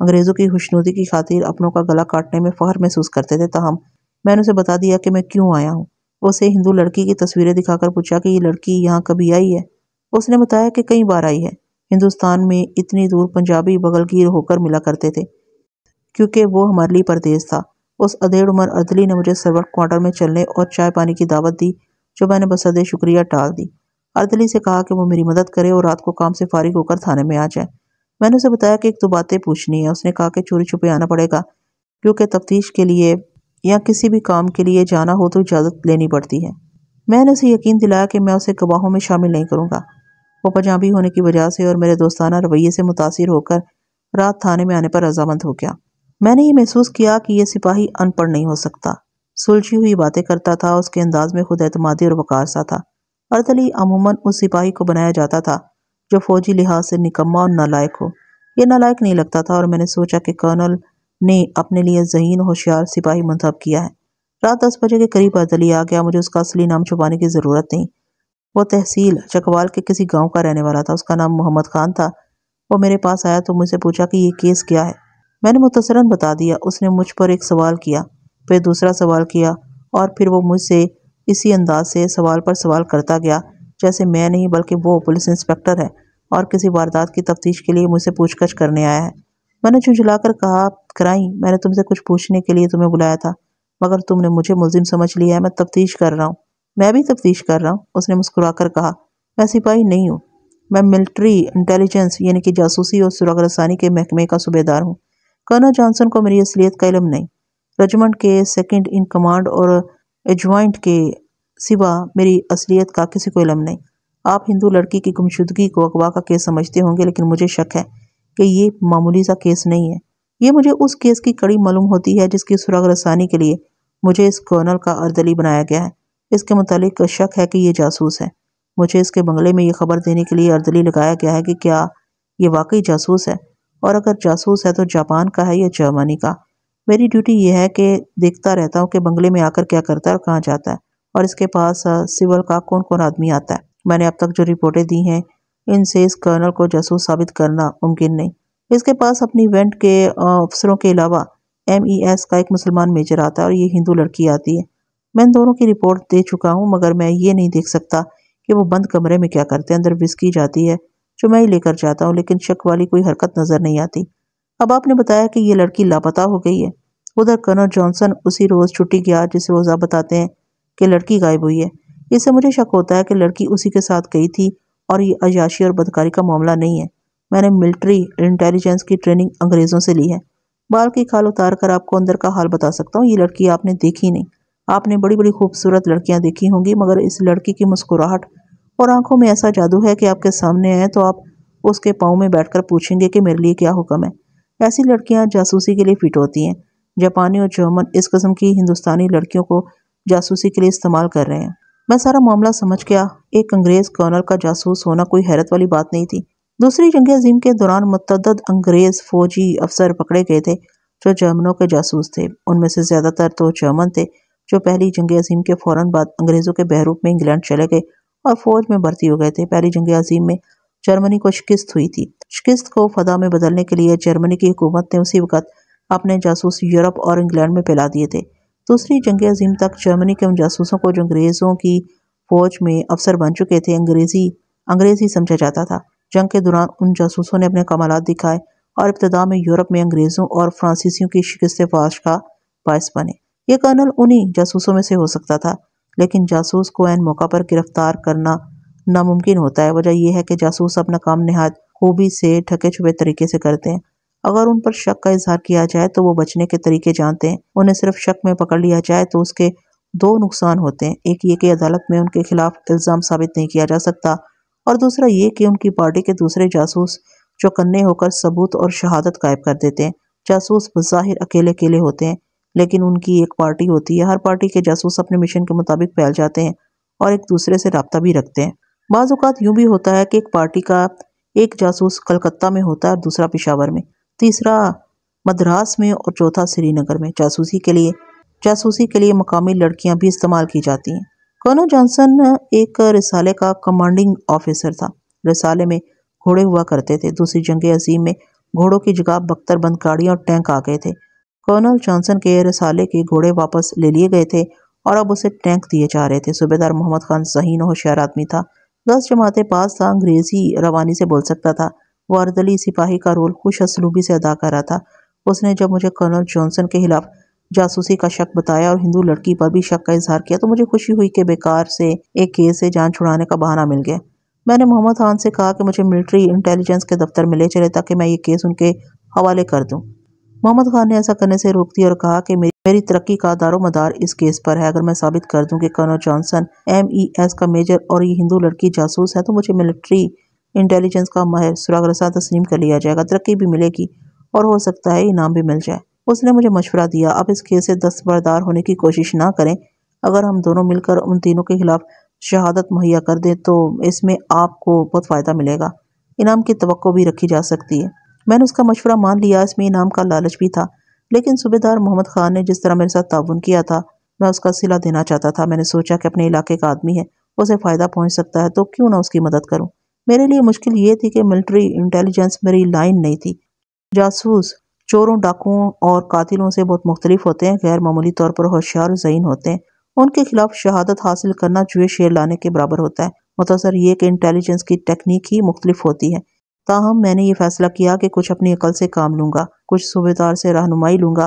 انگریزوں کی خوشنودی کی خاطر اپنوں کا گلا کاٹنے میں فخر محسوس کرتے تھے۔ تاہم میں نے اسے بتا دیا کہ میں کیوں آیا ہوں۔ اسے ہندو لڑکی کی تصویریں دکھا کر پوچھا کہ یہ لڑکی یہاں کبھی آئی ہے؟ اس نے بتایا کہ کئی بار آئی ہے۔ ہندوستان میں اتنی دور پنجابی بغل گیر ہو کر ملا کرتے تھے کیونکہ وہ ہمارے لیے پردیس تھا۔ اس ادھیڑ عمر عردلی نے مجھے سرونٹ کوارٹر میں چلنے اور چائے پانی کی دعوت دی جو میں نے بصدر شکریہ ٹال دی۔ عردلی سے کہا کہ وہ میری مدد کرے اور رات کو کام سے فارغ ہو کر تھانے میں آ جائے۔ میں نے اسے بتایا کہ 1-2 باتیں پوچھنی ہے۔ اس نے کہا کہ چوری چھپے آنا پڑے گا کیونکہ تفتیش کے لیے یا کسی بھی کام کے لیے جانا ہو تو اجازت لینی پڑتی ہے۔ میں نے اسے یقین دلایا کہ میں اسے گواہوں میں شامل نہیں کروں گا۔ وہ پنجابی ہونے کی وجہ سے اور میرے دوستانہ رویے سے متاثر ہو کر رات تھانے میں آنے پر رضامند ہو گیا۔ میں نے یہ محسوس کیا کہ یہ سپاہی ان پڑھ نہیں ہو سکتا۔ سلجھی ہوئی باتیں کرتا تھا، اس کے انداز میں خود اعتمادی اور وقار سا تھا۔ اردلی عموماً اس سپاہی کو بنایا جاتا تھا جو فوجی لحاظ سے نکما اور نالائق ہو۔ یہ نالائق نہیں لگتا تھا اور میں نے سوچا کہ کرنل نے اپنے لیے ذہین ہوشیار سپاہی منتخب کیا ہے۔ رات 10 بجے کے قریب اردلی آ گیا۔ مجھے اس کا اصلی نام چھپانے کی ضرورت نہیں۔ وہ تحصیل چکوال کے کسی گاؤں کا رہنے والا تھا۔ اس کا نام محمد خان تھا۔ وہ میرے پاس آیا تو مجھ سے پوچھا کہ یہ کیس کیا ہے۔ میں نے مختصراً بتا دیا۔ اس نے مجھ پر ایک سوال کیا، پھر دوسرا سوال کیا، اور پھر وہ مجھ سے اسی انداز سے سوال پر سوال کرتا گیا جیسے میں نہیں بلکہ وہ پولیس انسپکٹر ہے اور کسی واردات کی تفتیش کے لیے مجھ سے پوچھ گچھ کرنے آیا ہے۔ میں نے جھنجھلا کر کہا، کرائیں، میں نے تم سے کچھ پوچھنے کے لیے تمہیں بلایا تھا، مگر تم نے مجھے ملزم سمجھ لیا ہے۔ میں تفتیش کر رہا ہوں۔ میں بھی تفتیش کر رہا ہوں، اس نے مسکرا کر کہا۔ میں سپاہی نہیں ہوں، میں ملٹری انٹیلیجنس یعنی کہ جاسوسی اور سراغ رسانی کے محکمے کا صوبیدار ہوں۔ کرنل جانسن کو میری اصلیت کا علم نہیں۔ رجمنٹ کے سیکنڈ ان کمانڈ اور ایڈجوائنٹ کے سوا میری اصلیت کا کسی کو علم نہیں۔ آپ ہندو لڑکی کی گمشدگی کو اغوا کا کیس سمجھتے ہوں گے، لیکن مجھے شک ہے کہ یہ معمولی سا کیس نہیں ہے۔ یہ مجھے اس کیس کی کڑی معلوم ہوتی ہے جس کی سراغ رسانی کے لیے مجھے اس کرنل کا اردلی بنایا گیا ہے۔ اس کے متعلق شک ہے کہ یہ جاسوس ہے۔ مجھے اس کے بنگلے میں یہ خبر دینے کے لیے اردلی لگایا گیا ہے کہ کیا یہ واقعی جاسوس ہے، اور اگر جاسوس ہے تو جاپان کا ہے یا جرمنی کا۔ میری ڈیوٹی یہ ہے کہ دیکھتا رہتا ہوں کہ بنگلے میں آ کر کیا کرتا ہے اور کہاں جاتا ہے، اور اس کے پاس سول کا کون کون آدمی آتا ہے۔ میں نے اب تک جو رپورٹیں دی ہیں ان سے اس کرنل کو جاسوس ثابت کرنا ممکن نہیں۔ اس کے پاس اپنی وینٹ کے افسروں کے علاوہ MES کا ایک مسلمان میجر آتا ہے اور یہ ہندو لڑکی آتی ہے۔ میں ان دونوں کی رپورٹ دے چکا ہوں، مگر میں یہ نہیں دیکھ سکتا کہ وہ بند کمرے میں کیا کرتے ہیں۔ اندر وسکی جاتی ہے جو میں ہی لے کر جاتا ہوں، لیکن شک والی کوئی حرکت نظر نہیں آتی۔ اب آپ نے بتایا کہ یہ لڑکی لاپتہ ہو گئی ہے۔ ادھر کرنل جانسن اسی روز چھٹی گیا جس روز آپ بتاتے ہیں کہ لڑکی غائب ہوئی ہے۔ اس سے مجھے شک ہوتا ہے کہ لڑکی اسی کے ساتھ گئی تھی اور یہ عیاشی اور بدکاری کا معاملہ نہیں ہے۔ میں نے ملٹری انٹیلیجنس کی ٹریننگ انگریزوں سے لی ہے۔ بال کی کھال اتار کر آپ کو اندر کا حال بتا سکتا ہوں۔ یہ لڑکی آپ نے دیکھی نہیں۔ آپ نے بڑی بڑی خوبصورت لڑکیاں دیکھی ہوں گی، مگر اس لڑکی کی مسکراہٹ اور آنکھوں میں ایسا جادو ہے کہ آپ کے سامنے آئے تو آپ اس کے پاؤں میں بیٹھ کر پوچھیں گے کہ میرے لیے کیا حکم ہے۔ ایسی لڑکیاں جاسوسی کے لیے فٹ ہوتی ہیں۔ جاپانی اور جرمن اس قسم کی ہندوستانی لڑکیوں کو جاسوسی کے لیے استعمال کر رہے ہیں۔ میں سارا معاملہ سمجھ گیا۔ ایک انگریز کرنل کا جاسوس ہونا کوئی حیرت والی بات نہیں تھی۔ دوسری جنگ عظیم کے دوران متعدد انگریز فوجی افسر پکڑے گئے تھے جو جرمنوں کے جاسوس تھے۔ ان میں سے زیادہ تر تو جرمن تھے جو پہلی جنگ عظیم کے فوراً بعد انگریزوں کے بحروپ میں انگلینڈ چلے گئے اور فوج میں بھرتی ہو گئے تھے۔ پہلی جنگ عظیم میں جرمنی کو شکست ہوئی تھی۔ شکست کو فتح میں بدلنے کے لیے جرمنی کی حکومت نے اسی وقت اپنے جاسوس یورپ اور انگلینڈ میں پھیلا دیے تھے۔ دوسری جنگ عظیم تک جرمنی کے ان جاسوسوں کو جو انگریزوں کی فوج میں افسر بن چکے تھے انگریز ہی سمجھا جاتا تھا۔ جنگ کے دوران ان جاسوسوں نے اپنے کمالات دکھائے اور ابتدا میں یورپ میں انگریزوں اور فرانسیسیوں کی شکست فاش کا باعث بنے۔ یہ کرنل انہی جاسوسوں میں سے ہو سکتا تھا، لیکن جاسوس کو عین موقع پر گرفتار کرنا ناممکن ہوتا ہے۔ وجہ یہ ہے کہ جاسوس اپنا کام نہایت خوبی سے ٹھکے چھپے طریقے سے کرتے ہیں۔ اگر ان پر شک کا اظہار کیا جائے تو وہ بچنے کے طریقے جانتے ہیں۔ انہیں صرف شک میں پکڑ لیا جائے تو اس کے دو نقصان ہوتے ہیں۔ ایک یہ کہ عدالت میں ان کے خلاف الزام ثابت نہیں کیا جا سکتا، اور دوسرا یہ کہ ان کی پارٹی کے دوسرے جاسوس چوکنے ہو کر ثبوت اور شہادت غائب کر دیتے ہیں۔ جاسوس بظاہر اکیلے ہوتے ہیں، لیکن ان کی ایک پارٹی ہوتی ہے۔ ہر پارٹی کے جاسوس اپنے مشن کے مطابق پھیل جاتے ہیں اور ایک دوسرے سے رابطہ بھی رکھتے ہیں۔ بعض اوقات یوں بھی ہوتا ہے کہ ایک پارٹی کا ایک جاسوس کلکتہ میں ہوتا ہے اور دوسرا پشاور میں، تیسرا مدراس میں اور چوتھا سری نگر میں۔ جاسوسی کے لیے مقامی لڑکیاں بھی استعمال کی جاتی ہیں۔ کرنل جانسن ایک رسالے کا کمانڈنگ آفیسر تھا۔ رسالے میں گھوڑے ہوا کرتے تھے۔ دوسری جنگ عظیم میں گھوڑوں کی جگہ بختر بند گاڑیاں اور ٹینک آ گئے تھے۔ کرنل جانسن کے رسالے کے گھوڑے واپس لے لیے گئے تھے اور اب اسے ٹینک دیے جا رہے تھے۔ صوبیدار محمد خان ذہین و ہوشیار آدمی تھا۔ 10 جماعتیں پاس تھا، انگریزی روانی سے بول سکتا تھا۔ وہ اردلی سپاہی کا رول خوش اسلوبی سے ادا کر رہا تھا۔ اس نے جب مجھے کرنل جانسن کے خلاف جاسوسی کا شک بتایا اور ہندو لڑکی پر بھی شک کا اظہار کیا تو مجھے خوشی ہوئی کہ بیکار سے ایک کیس سے جان چھڑانے کا بہانہ مل گیا۔ میں نے محمد خان سے کہا کہ مجھے ملٹری انٹیلیجنس کے دفتر میں لے چلے تاکہ میں یہ کیس ان کے حوالے کر دوں۔ محمد خان نے ایسا کرنے سے روک دیا اور کہا کہ میری ترقی کا دار و مدار اس کیس پر ہے۔ اگر میں ثابت کر دوں کہ کرنل جانسن MES کا میجر اور یہ ہندو لڑکی جاسوس ہے تو مجھے ملٹری انٹیلیجنس کا ماہر سراغ رساں تسلیم کر لیا جائے گا، ترقی بھی ملے گی اور ہو سکتا ہے انعام بھی مل جائے۔ اس نے مجھے مشورہ دیا، اب اس کیس سے دستبردار ہونے کی کوشش نہ کریں۔ اگر ہم دونوں مل کر ان تینوں کے خلاف شہادت مہیا کر دیں تو اس میں آپ کو بہت فائدہ ملے گا۔ انعام کی توقع بھی رکھی جا سکتی ہے۔ میں نے اس کا مشورہ مان لیا۔ اس میں انعام کا لالچ بھی تھا، لیکن صوبیدار محمد خان نے جس طرح میرے ساتھ تعاون کیا تھا، میں اس کا صلہ دینا چاہتا تھا۔ میں نے سوچا کہ اپنے علاقے کا آدمی ہے، اسے فائدہ پہنچ سکتا ہے، تو کیوں نہ اس کی مدد کروں۔ میرے لیے مشکل یہ تھی کہ ملٹری انٹیلیجنس میری لائن نہیں تھی۔ جاسوس چوروں، ڈاکوؤں اور قاتلوں سے بہت مختلف ہوتے ہیں، غیر معمولی طور پر ہوشیار اور ذہین ہوتے ہیں۔ ان کے خلاف شہادت حاصل کرنا جوئے شیر لانے کے برابر ہوتا ہے۔ مختصر یہ کہ انٹیلیجنس کی ٹیکنیک ہی مختلف ہوتی ہے۔ تاہم میں نے یہ فیصلہ کیا کہ کچھ اپنی عقل سے کام لوں گا، کچھ صوبیدار سے رہنمائی لوں گا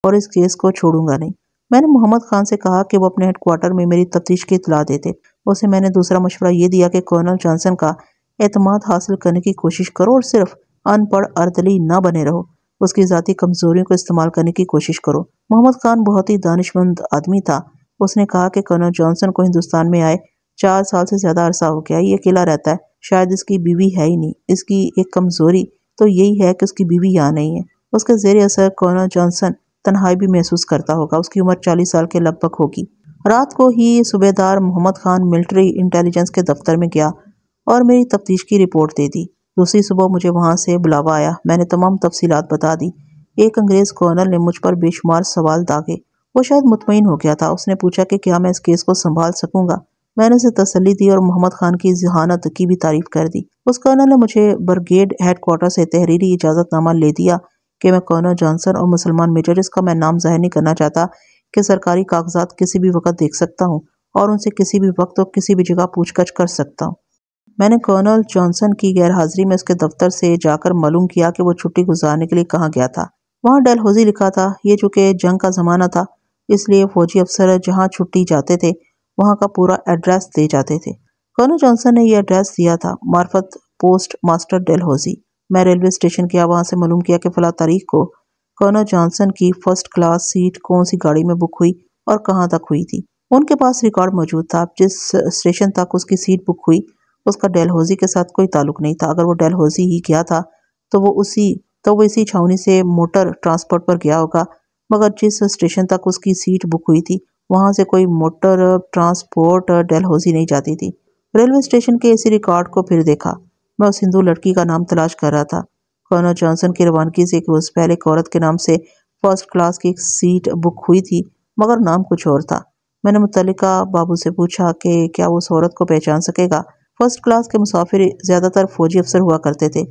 اور اس کیس کو چھوڑوں گا نہیں۔ میں نے محمد خان سے کہا کہ وہ اپنے ہیڈ کوارٹر میں میری تفتیش کی اطلاع دیتے۔ اسے میں نے دوسرا مشورہ یہ دیا کہ کرنل جانسن کا اعتماد حاصل کرنے کی کوشش کرو اور صرف ان پڑھ اردلی نہ بنے رہو، اس کی ذاتی کمزوریوں کو استعمال کرنے کی کوشش کرو۔ محمد خان بہت ہی دانشمند آدمی تھا۔ اس نے کہا کہ کرنل جانسن کو ہندوستان میں آئے 4 سال سے زیادہ عرصہ ہو گیا، یہ اکیلا رہتا ہے، شاید اس کی بیوی ہے ہی نہیں۔ اس کی ایک کمزوری تو یہی ہے کہ اس کی بیوی یہاں نہیں ہے۔ اس کے زیر اثر کرنل جانسن تنہائی بھی محسوس کرتا ہوگا۔ اس کی عمر 40 سال کے لگ بھگ ہوگی۔ رات کو ہی صوبیدار محمد خان ملٹری انٹیلیجنس کے دفتر میں گیا اور میری تفتیش کی رپورٹ دے دی۔ دوسری صبح مجھے وہاں سے بلاوا آیا۔ میں نے تمام تفصیلات بتا دی۔ ایک انگریز کرنل نے مجھ پر بے شمار سوال داغے۔ وہ شاید مطمئن ہو گیا تھا۔ اس نے پوچھا کہ کیا میں اس کیس کو سنبھال سکوں گا۔ میں نے اسے تسلی دی اور محمد خان کی ذہانت کی بھی تعریف کر دی۔ اس کرنل نے مجھے برگیڈ ہیڈ کوارٹر سے تحریری اجازت نامہ لے دیا کہ میں کرنل جانسن اور مسلمان میجر، جس کا میں نام ظاہر نہیں کرنا چاہتا، کہ سرکاری کاغذات کسی بھی وقت دیکھ سکتا ہوں اور ان سے کسی بھی وقت اور کسی بھی جگہ پوچھ گچھ کر سکتا ہوں۔ میں نے کرنل جانسن کی غیر حاضری میں اس کے دفتر سے جا کر معلوم کیا کہ وہ چھٹی گزارنے کے لیے کہاں گیا تھا۔ وہاں ڈلہوزی لکھا تھا۔ یہ چونکہ جنگ کا زمانہ تھا، اس لیے فوجی افسر جہاں چھٹی جاتے تھے وہاں کا پورا ایڈریس دے جاتے تھے۔ کرنل جانسن نے یہ ایڈریس دیا تھا، معرفت پوسٹ ماسٹر ڈلہوزی۔ میں ریلوے اسٹیشن گیا، وہاں سے معلوم کیا کہ فلاں تاریخ کو کرنل جانسن کی فرسٹ کلاس سیٹ کون سی گاڑی میں بک ہوئی اور کہاں تک ہوئی تھی۔ ان کے پاس ریکارڈ موجود تھا۔ جس اسٹیشن تک اس کی سیٹ بک ہوئی اس کا ڈلہوزی کے ساتھ کوئی تعلق نہیں تھا۔ اگر وہ ڈلہوزی ہی گیا تھا تو وہ اسی چھاؤنی سے موٹر ٹرانسپورٹ پر گیا ہوگا، مگر جس اسٹیشن تک اس کی سیٹ بک ہوئی تھی وہاں سے کوئی موٹر ٹرانسپورٹ ڈلہوزی نہیں جاتی تھی۔ ریلوے اسٹیشن کے اسی ریکارڈ کو پھر دیکھا۔ میں اس ہندو لڑکی کا نام تلاش کر رہا تھا۔ کرنل جانسن کی روانگی سے ایک روز پہلے ایک عورت کے نام سے فرسٹ کلاس کی ایک سیٹ بک ہوئی تھی، مگر نام کچھ اور تھا۔ میں نے متعلقہ بابو سے پوچھا کہ کیا وہ اس عورت کو پہچان سکے گا۔ فرسٹ کلاس کے مسافر زیادہ تر فوجی افسر ہوا کرتے تھے۔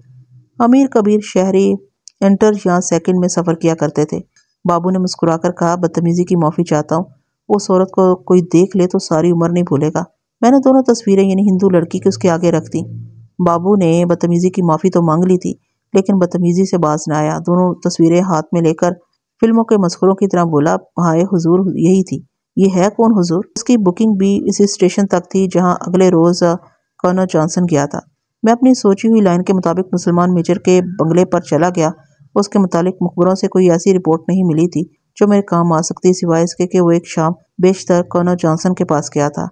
امیر کبیر شہری انٹر یا سیکنڈ میں سفر کیا کرتے تھے۔ بابو نے مسکرا کر کہا، بدتمیزی کی معافی چاہتا ہوں، اس عورت کو کوئی دیکھ لے تو ساری عمر نہیں بھولے گا۔ میں نے دونوں تصویریں یعنی ہندو لڑکی کی اس کے آگے رکھ دی۔ بابو نے بدتمیزی کی معافی تو مانگ لی تھی لیکن بدتمیزی سے باز نہ آیا۔ دونوں تصویریں ہاتھ میں لے کر فلموں کے مسخروں کی طرح بولا، ہائے حضور، یہی تھی۔ یہ ہے کون حضور؟ اس کی بکنگ بھی اسی اسٹیشن تک تھی جہاں اگلے روز کرنل جانسن گیا تھا۔ میں اپنی سوچی ہوئی لائن کے مطابق مسلمان میجر کے بنگلے پر چلا گیا۔ اس کے متعلق مخبروں سے کوئی ایسی رپورٹ نہیں ملی تھی جو میرے کام آ سکتی، سوائے اس کے کہ وہ ایک شام بیشتر کرنل جانسن کے پاس گیا تھا۔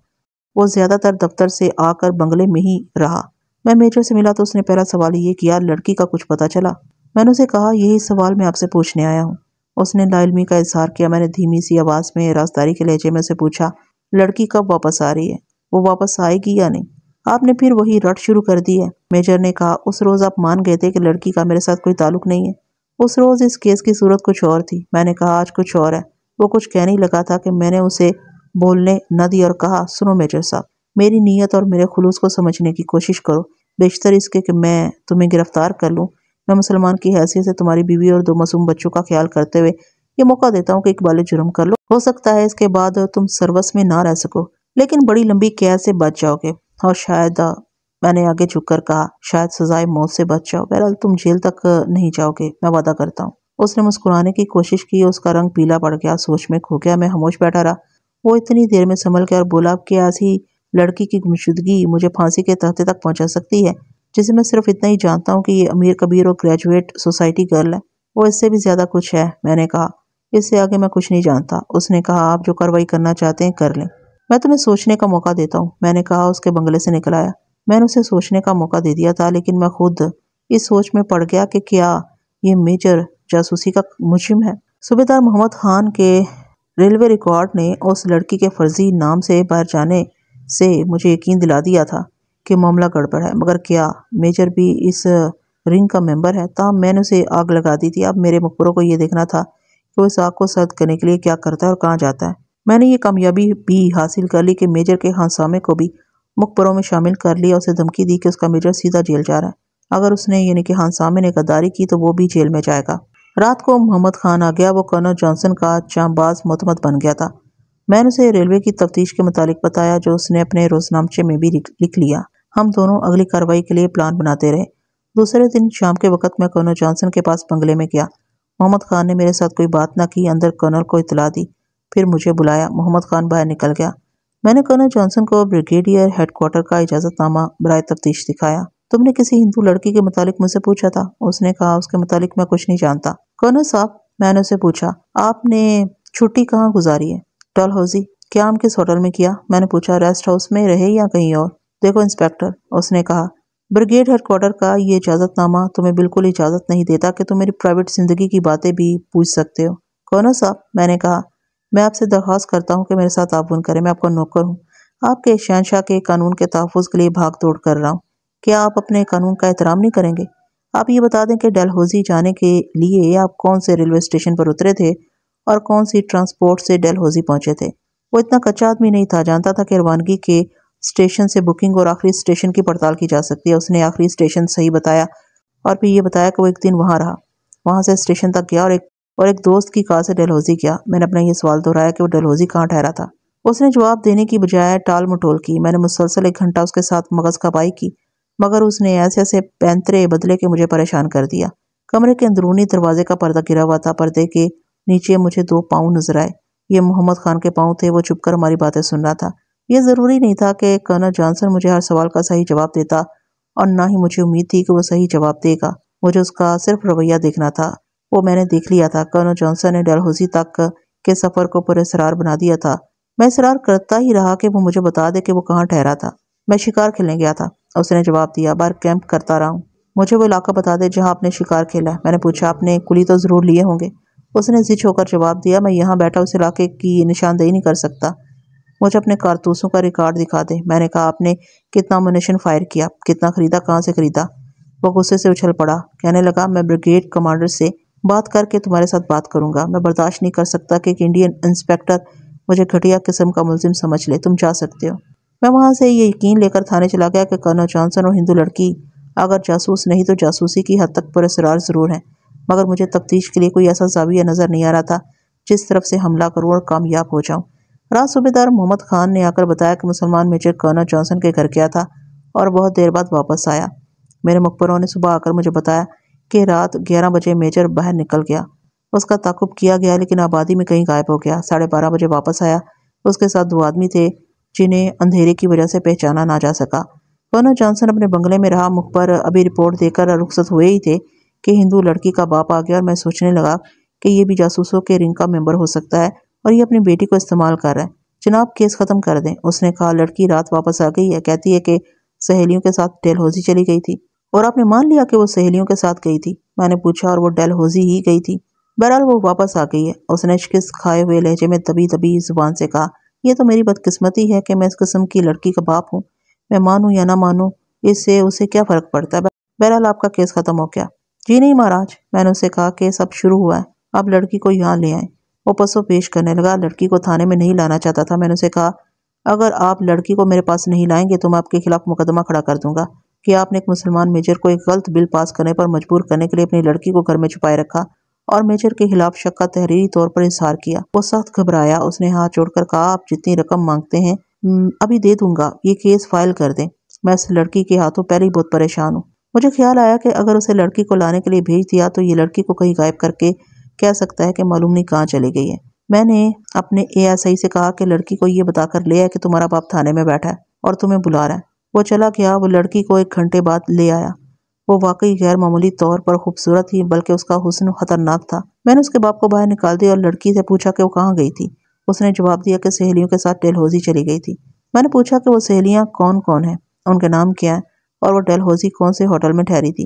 وہ زیادہ تر دفتر سے آ کر بنگلے میں ہی رہا۔ میں میجر سے ملا تو اس نے پہلا سوال یہ کیا، لڑکی کا کچھ پتہ چلا؟ میں نے اسے کہا، یہی سوال میں آپ سے پوچھنے آیا ہوں۔ اس نے لا علمی کا اظہار کیا۔ میں نے دھیمی سی آواز میں رازداری کے لہجے میں اسے پوچھا، لڑکی کب واپس آ رہی ہے؟ وہ واپس آئے گی یا نہیں؟ آپ نے پھر وہی رٹ شروع کر دی ہے۔ میجر نے کہا، اس روز آپ مان گئے تھے کہ لڑکی کا میرے ساتھ کوئی تعلق نہیں ہے۔ اس روز اس کیس کی صورت کچھ اور تھی۔ میں نے کہا، آج کچھ اور ہے۔ وہ کچھ کہنے ہی لگا تھا کہ میں نے اسے بولنے نہ دی اور کہا، سنو میجر صاحب، میری نیت اور میرے خلوص کو سمجھنے کی کوشش کرو۔ بیشتر اس کے کہ میں تمہیں گرفتار کر لوں، میں مسلمان کی حیثیت سے تمہاری بیوی اور 2 معصوم بچوں کا خیال کرتے ہوئے یہ موقع دیتا ہوں کہ اقبال جرم کر لو۔ ہو سکتا ہے اس کے بعد تم سروس میں نہ رہ سکو، لیکن بڑی لمبی قید سے بچ جاؤ گے، اور شاید، میں نے آگے جھک کر کہا، شاید سزائے موت سے بچ جاؤ۔ بہرحال تم جیل تک نہیں جاؤ گے، میں وعدہ کرتا ہوں۔ اس نے مسکرانے کی کوشش کی۔ اس کا رنگ پیلا پڑ گیا، سوچ میں کھو گیا۔ میں خاموش بیٹھا رہا۔ وہ اتنی دیر میں سنبھل گیا اور بولا، کہ ایسی لڑکی کی گمشدگی مجھے پھانسی کے تختے تک پہنچا سکتی ہے، جسے میں صرف اتنا ہی جانتا ہوں کہ یہ امیر کبیر اور گریجویٹ سوسائٹی گرل ہے۔ وہ اس سے بھی زیادہ کچھ ہے، میں نے کہا۔ اس سے آگے میں کچھ نہیں جانتا۔ اس نے کہا، آپ جو کارروائی کرنا چاہتے ہیں کر لیں، میں تمہیں سوچنے کا موقع دیتا ہوں۔ میں نے کہا۔ اس کے بنگلے سے نکل آیا۔ میں نے اسے سوچنے کا موقع دے دیا تھا، لیکن میں خود اس سوچ میں پڑ گیا کہ کیا یہ میجر جاسوسی کا مجرم ہے۔ صوبیدار محمد خان کے ریلوے ریکارڈ نے اس لڑکی کے فرضی نام سے باہر جانے سے مجھے یقین دلا دیا تھا کہ معاملہ گڑبڑ ہے، مگر کیا میجر بھی اس رنگ کا ممبر ہے؟ تاہم میں نے اسے آگ لگا دی تھی۔ اب میرے مخبروں کو یہ دیکھنا تھا کہ وہ اس آگ کو سرد کرنے کے لیے کیا کرتا ہے اور کہاں جاتا ہے۔ میں نے یہ کامیابی بھی حاصل کر لی کہ میجر کے خانسامے کو بھی مخبروں میں شامل کر لیا، اسے دھمکی دی کہ اس کا میجر سیدھا جیل جا رہا ہے، اگر اس نے یعنی کہ خانسامے نے غداری کی تو وہ بھی جیل میں جائے گا۔ رات کو محمد خان آ گیا، وہ کرنل جانسن کا چام باز معتمد بن گیا تھا۔ میں نے اسے ریلوے کی تفتیش کے متعلق بتایا جو اس نے اپنے روزنامچے میں بھی لکھ لیا۔ ہم دونوں اگلی کارروائی کے لیے پلان بناتے رہے۔ دوسرے دن شام کے وقت میں کرنل جانسن کے پاس بنگلے میں گیا۔ محمد خان نے میرے ساتھ کوئی بات نہ کی، اندر کرنل کو اطلاع دی، پھر مجھے بلایا۔ محمد خان باہر نکل گیا۔ میں نے کرنل جانسن کو بریگیڈیئر ہیڈ کوارٹر کا اجازت نامہ برائے تفتیش دکھایا۔ تم نے کسی ہندو لڑکی کے متعلق مجھ سے پوچھا تھا؟ اس نے کہا، اس کے متعلق میں کچھ نہیں جانتا۔ کرنل صاحب، میں نے اسے پوچھا، آپ نے چھٹی کہاں گزاری ہے؟ ڈلہوزی۔ قیام کس ہوٹل میں کیا؟ میں نے پوچھا، ریسٹ ہاؤس میں رہے یا کہیں اور؟ دیکھو انسپیکٹر، اس نے کہا، بریگیڈ ہیڈ کوارٹر کا یہ اجازت نامہ تمہیں بالکل اجازت نہیں دیتا کہ تم میری پرائیویٹ زندگی کی باتیں بھی پوچھ سکتے ہو۔ کرنل صاحب، میں نے کہا، میں آپ سے درخواست کرتا ہوں کہ میرے ساتھ تعاون کریں، میں آپ کا نوکر ہوں، آپ کے شہنشاہ کے قانون کے تحفظ کے لیے بھاگ دوڑ کر رہا ہوں، کیا آپ اپنے قانون کا احترام نہیں کریں گے؟ آپ یہ بتا دیں کہ ڈلہوزی جانے کے لیے آپ کون سے ریلوے اسٹیشن پر اترے تھے اور کون سی ٹرانسپورٹ سے ڈلہوزی پہنچے تھے؟ وہ اتنا کچا آدمی نہیں تھا، جانتا تھا کہ روانگی کے اسٹیشن سے بکنگ اور آخری اسٹیشن کی پڑتال کی جا سکتی ہے۔ اس نے آخری اسٹیشن صحیح بتایا اور پھر یہ بتایا کہ وہ ایک دن وہاں رہا، وہاں سے اسٹیشن تک گیا اور ایک دوست کی کار سے ڈلہوزی گیا۔ میں نے اپنا یہ سوال دہرایا کہ وہ ڈلہوزی کہاں ٹھہرا تھا۔ اس نے جواب دینے کی بجائے ٹال مٹول کی۔ میں نے مسلسل 1 گھنٹہ اس کے ساتھ مغز کھپائی کی، مگر اس نے ایسے پینترے بدلے کہ مجھے پریشان کر دیا۔ کمرے کے اندرونی دروازے کا پردہ گرا ہوا تھا، پردے کے نیچے مجھے 2 پاؤں نظر آئے۔ یہ محمد خان کے پاؤں تھے، وہ چھپ کر ہماری باتیں سن رہا تھا۔ یہ ضروری نہیں تھا کہ کرنل جانسن مجھے ہر سوال کا صحیح جواب دیتا، اور نہ ہی مجھے امید تھی کہ وہ صحیح جواب دے گا۔ مجھے اس کا صرف رویہ دیکھنا تھا، وہ میں نے دیکھ لیا تھا۔ کرنل جانسن نے ڈلہوزی تک کے سفر کو پر اسرار بنا دیا تھا۔ میں اصرار کرتا ہی رہا کہ وہ مجھے بتا دے کہ وہ کہاں ٹھہرا تھا۔ میں شکار کھیلنے گیا تھا، اس نے جواب دیا، باہر کیمپ کرتا رہا ہوں۔ مجھے وہ علاقہ بتا دے جہاں آپ نے شکار کھیلا ہے۔ میں نے پوچھا، آپ نے کلی تو ضرور لیے ہوں گے؟ اس نے زچ ہو کر جواب دیا، میں یہاں بیٹھا اس علاقے کی نشاندہی نہیں کر سکتا، مجھے اپنے کارتوسوں کا ریکارڈ دکھا دے۔ میں نے کہا، آپ نے کتنا امیونیشن فائر کیا، کتنا خریدا، کہاں سے خریدا؟ وہ غصے سے اچھل پڑا، کہنے لگا، میں بریگیڈ کمانڈر سے بات کر کے تمہارے ساتھ بات کروں گا۔ میں برداشت نہیں کر سکتا کہ ایک انڈین انسپیکٹر مجھے گھٹیا قسم کا ملزم سمجھ لے۔ تم جا سکتے ہو۔ میں وہاں سے یہ یقین لے کر تھانے چلا گیا کہ کرنل جانسن اور ہندو لڑکی اگر جاسوس نہیں تو جاسوسی کی حد تک پر اسرار ضرور ہیں، مگر مجھے تفتیش کے لیے کوئی ایسا زاویہ نظر نہیں آ رہا تھا جس طرف سے حملہ کروں اور کامیاب ہو جاؤں۔ رات صوبیدار محمد خان نے آ کر بتایا کہ مسلمان میجر کرنل جانسن کے گھر گیا تھا اور بہت دیر بعد واپس آیا۔ میرے مخبروں نے صبح آ کر مجھے بتایا کہ رات 11 بجے میجر باہر نکل گیا، اس کا تعاقب کیا گیا لیکن آبادی میں کہیں غائب ہو گیا۔ 12:30 بجے واپس آیا، اس کے ساتھ 2 آدمی تھے جنہیں اندھیرے کی وجہ سے پہچانا نہ جا سکا۔ کرنل جانسن اپنے بنگلے میں رہا، مخبر ابھی رپورٹ دے کر رخصت ہوئے ہی تھے کہ ہندو لڑکی کا باپ آ گیا، اور میں سوچنے لگا کہ یہ بھی جاسوسوں کے رنگ کا ممبر ہو سکتا ہے اور یہ اپنی بیٹی کو استعمال کر رہا ہے۔ جناب، کیس ختم کر دیں، اس نے کہا۔ لڑکی رات واپس آ گئی ہے، کہتی ہے کہ سہیلیوں کے ساتھ ڈلہوزی چلی گئی تھی۔ اور آپ نے مان لیا کہ وہ سہیلیوں کے ساتھ گئی تھی؟ میں نے پوچھا۔ اور وہ ڈلہوزی ہی گئی تھی؟ بہرحال وہ واپس آ گئی ہے، اس نے شکست کھائے ہوئے لہجے میں دبی دبی زبان سے کہا۔ یہ تو میری بدقسمتی ہے کہ میں اس قسم کی لڑکی کا باپ ہوں، میں مانوں یا نہ مانوں اس سے اسے کیا فرق پڑتا ہے۔ بہرحال آپ کا کیس ختم ہو گیا؟ جی نہیں مہاراج، میں نے اسے کہا، کیس اب شروع ہوا ہے، آپ لڑکی کو یہاں لے آئیں۔ وہ پسو پیش کرنے لگا، لڑکی کو تھانے میں نہیں لانا چاہتا تھا۔ میں نے اسے کہا، اگر آپ لڑکی کو میرے پاس نہیں لائیں گے تو میں آپ کے خلاف مقدمہ کھڑا کر دوں گا کہ آپ نے ایک مسلمان میجر کو ایک غلط بل پاس کرنے پر مجبور کرنے کے لیے اپنی لڑکی کو گھر میں چھپائے رکھا اور میجر کے خلاف شک کا تحریری طور پر اظہار کیا۔ وہ سخت گھبرایا، اس نے ہاتھ جوڑ کر کہا، آپ جتنی رقم مانگتے ہیں ابھی دے دوں گا، یہ کیس فائل کر دیں۔ میں اس لڑکی کے ہاتھوں پہلے ہی بہت پریشان ہوں۔ مجھے خیال آیا کہ اگر اسے لڑکی کو لانے کے لیے بھیج دیا تو یہ لڑکی کو کہیں غائب کر کے کہہ سکتا ہے کہ معلوم نہیں کہاں چلی گئی ہے۔ میں نے اپنے ASI سے کہا کہ لڑکی کو یہ بتا کر لے آئے کہ تمہارا باپ تھانے میں بیٹھا ہے اور تمہیں بلا رہا ہے۔ وہ چلا گیا۔ وہ لڑکی کو 1 گھنٹے بعد لے آیا۔ وہ واقعی غیر معمولی طور پر خوبصورت تھی، بلکہ اس کا حسن خطرناک تھا۔ میں نے اس کے باپ کو باہر نکال دیا اور لڑکی سے پوچھا کہ وہ کہاں گئی تھی۔ اس نے جواب دیا کہ سہیلیوں کے ساتھ ڈلہوزی چلی گئی تھی۔ میں نے پوچھا کہ وہ سہیلیاں کون کون ہیں، ان کے نام کیا ہیں، اور وہ ڈلہوزی کون سے ہوٹل میں ٹھہری تھی۔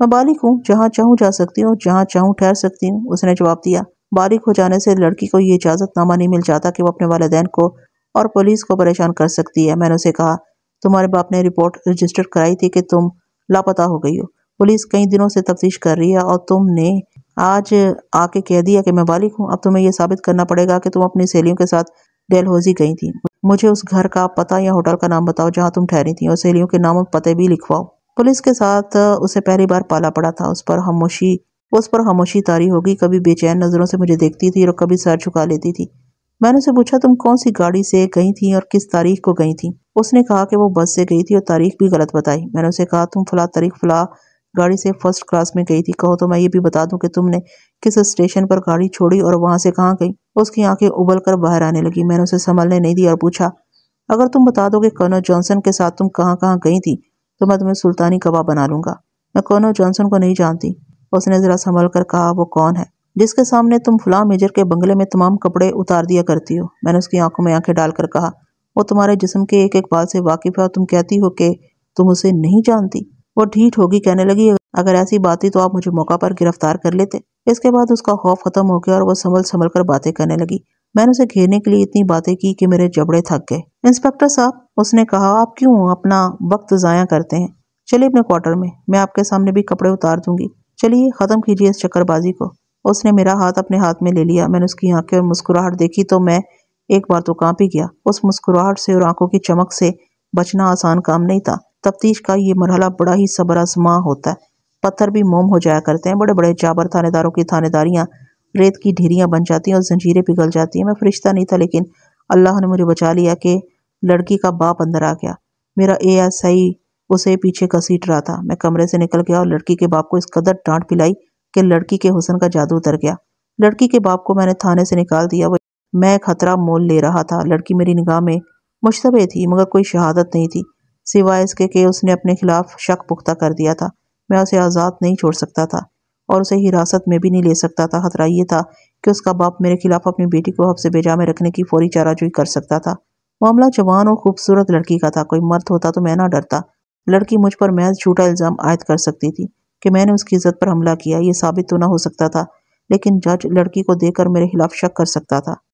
میں بالغ ہوں، جہاں چاہوں جا سکتی ہوں، جہاں چاہوں ٹھہر سکتی ہوں، اس نے جواب دیا۔ بالغ ہو جانے سے لڑکی کو یہ اجازت نامہ نہیں مل جاتا کہ وہ اپنے والدین کو اور پولیس کو پریشان کر سکتی ہے۔ میں نے اسے کہا تمہارے باپ نے رپورٹ رجسٹر کرائی تھی کہ تم لاپتہ ہو گئی ہو۔ پولیس کئی دنوں سے تفتیش کر رہی ہے اور تم نے آج آ کے کہہ دیا کہ میں بالغ ہوں۔ اب تمہیں یہ ثابت کرنا پڑے گا کہ تم اپنی سہیلیوں کے ساتھ ڈلہوزی گئی تھی۔ مجھے اس گھر کا پتہ یا ہوٹل کا نام بتاؤ جہاں تم ٹھہری تھی اور سہیلیوں کے نام اور پتے بھی لکھواؤ۔ پولیس کے ساتھ اسے پہلی بار پالا پڑا تھا۔ اس پر خاموشی طاری ہوگی، کبھی بے چین نظروں سے مجھے دیکھتی تھی اور کبھی سر جھکا لیتی تھی۔ میں نے اسے پوچھا تم کون سی گاڑی سے گئی تھی اور کس تاریخ کو گئی تھی؟ اس نے کہا کہ وہ بس سے گئی تھی اور تاریخ بھی غلط بتائی۔ میں نے اسے کہا تم فلاں تاریخ فلاں گاڑی سے فرسٹ کلاس میں گئی تھی، کہو تو میں یہ بھی بتا دوں کہ تم نے کس اسٹیشن پر گاڑی چھوڑی اور وہاں سے کہاں گئی۔ اس کی آنکھیں ابل کر باہر آنے لگی۔ میں نے اسے سنبھلنے نہیں دیا اور پوچھا اگر تم بتا دو کہ کرنل جانسن کے ساتھ تم کہاں کہاں گئی تھی تو میں تمہیں سلطانی کباب بنا لوں گا۔ میں کرنل جانسن کو نہیں جانتی۔ اس نے ذرا سنبھل کر کہا وہ کون ہے جس کے سامنے تم فلاں میجر کے بنگلے میں تمام کپڑے اتار دیا کرتی ہو؟ میں نے اس کی آنکھوں میں آنکھیں ڈال کر کہا وہ تمہارے جسم کے ایک ایک بال سے واقف ہے اور تم کہتی ہو کہ تم اسے نہیں جانتی۔ وہ ڈھیٹ ہوگی، کہنے لگی اگر ایسی بات تھی تو آپ مجھے موقع پر گرفتار کر لیتے۔ اس کے بعد اس کا خوف ختم ہو گیا اور وہ سنبھل سنبھل کر باتیں کرنے لگی۔ میں نے اسے گھیرنے کے لیے اتنی باتیں کی کہ میرے جبڑے تھک گئے۔ انسپکٹر صاحب، اس نے کہا آپ کیوں اپنا وقت ضائع کرتے ہیں؟ چلیے اپنے کوارٹر میں آپ کے سامنے بھی کپڑے اتار دوں گی۔ چلیے ختم کیجیے اس چکر بازی کو۔ اس نے میرا ہاتھ اپنے ہاتھ میں لے لیا۔ میں نے اس کی آنکھیں اور مسکراہٹ دیکھی تو میں ایک بار تو کانپ ہی گیا۔ اس مسکراہٹ سے اور آنکھوں کی چمک سے بچنا آسان کام نہیں تھا۔ تفتیش کا یہ مرحلہ بڑا ہی صبر آزما ہوتا ہے۔ پتھر بھی موم ہو جایا کرتے ہیں۔ بڑے بڑے جابر تھانے داروں کی تھانے داریاں ریت کی ڈھیریاں بن جاتی ہیں اور زنجیریں پگھل جاتی ہیں۔ میں فرشتہ نہیں تھا لیکن اللہ نے مجھے بچا لیا کہ لڑکی کا باپ اندر آ گیا۔ میرا ASI اسے پیچھے گھسیٹ رہا تھا۔ میں کمرے سے نکل گیا اور لڑکی کے باپ کو اس قدر ڈانٹ پلائی کہ لڑکی کے حسن کا جادو اتر گیا۔ لڑکی کے باپ کو میں نے تھانے سے نکال دیا۔ میں خطرہ مول لے رہا تھا۔ لڑکی میری نگاہ میں مشتبہ تھی مگر کوئی شہادت نہیں تھی سوائے اس کے کہ اس نے اپنے خلاف شک پختہ کر دیا تھا۔ میں اسے آزاد نہیں چھوڑ سکتا تھا اور اسے حراست میں بھی نہیں لے سکتا تھا۔ خطرہ یہ تھا کہ اس کا باپ میرے خلاف اپنی بیٹی کو حبس بے جا میں رکھنے کی فوری چارہ جوئی کر سکتا تھا۔ معاملہ جوان اور خوبصورت لڑکی کا تھا۔ کوئی مرد ہوتا تو میں نہ ڈرتا۔ لڑکی مجھ پر محض جھوٹا الزام عائد کر سکتی تھی کہ میں نے اس کی عزت پر حملہ کیا۔ یہ ثابت تو نہ ہو سکتا تھا لیکن جج لڑکی کو دیکھ کر میرے خلاف شک کر سکتا تھا۔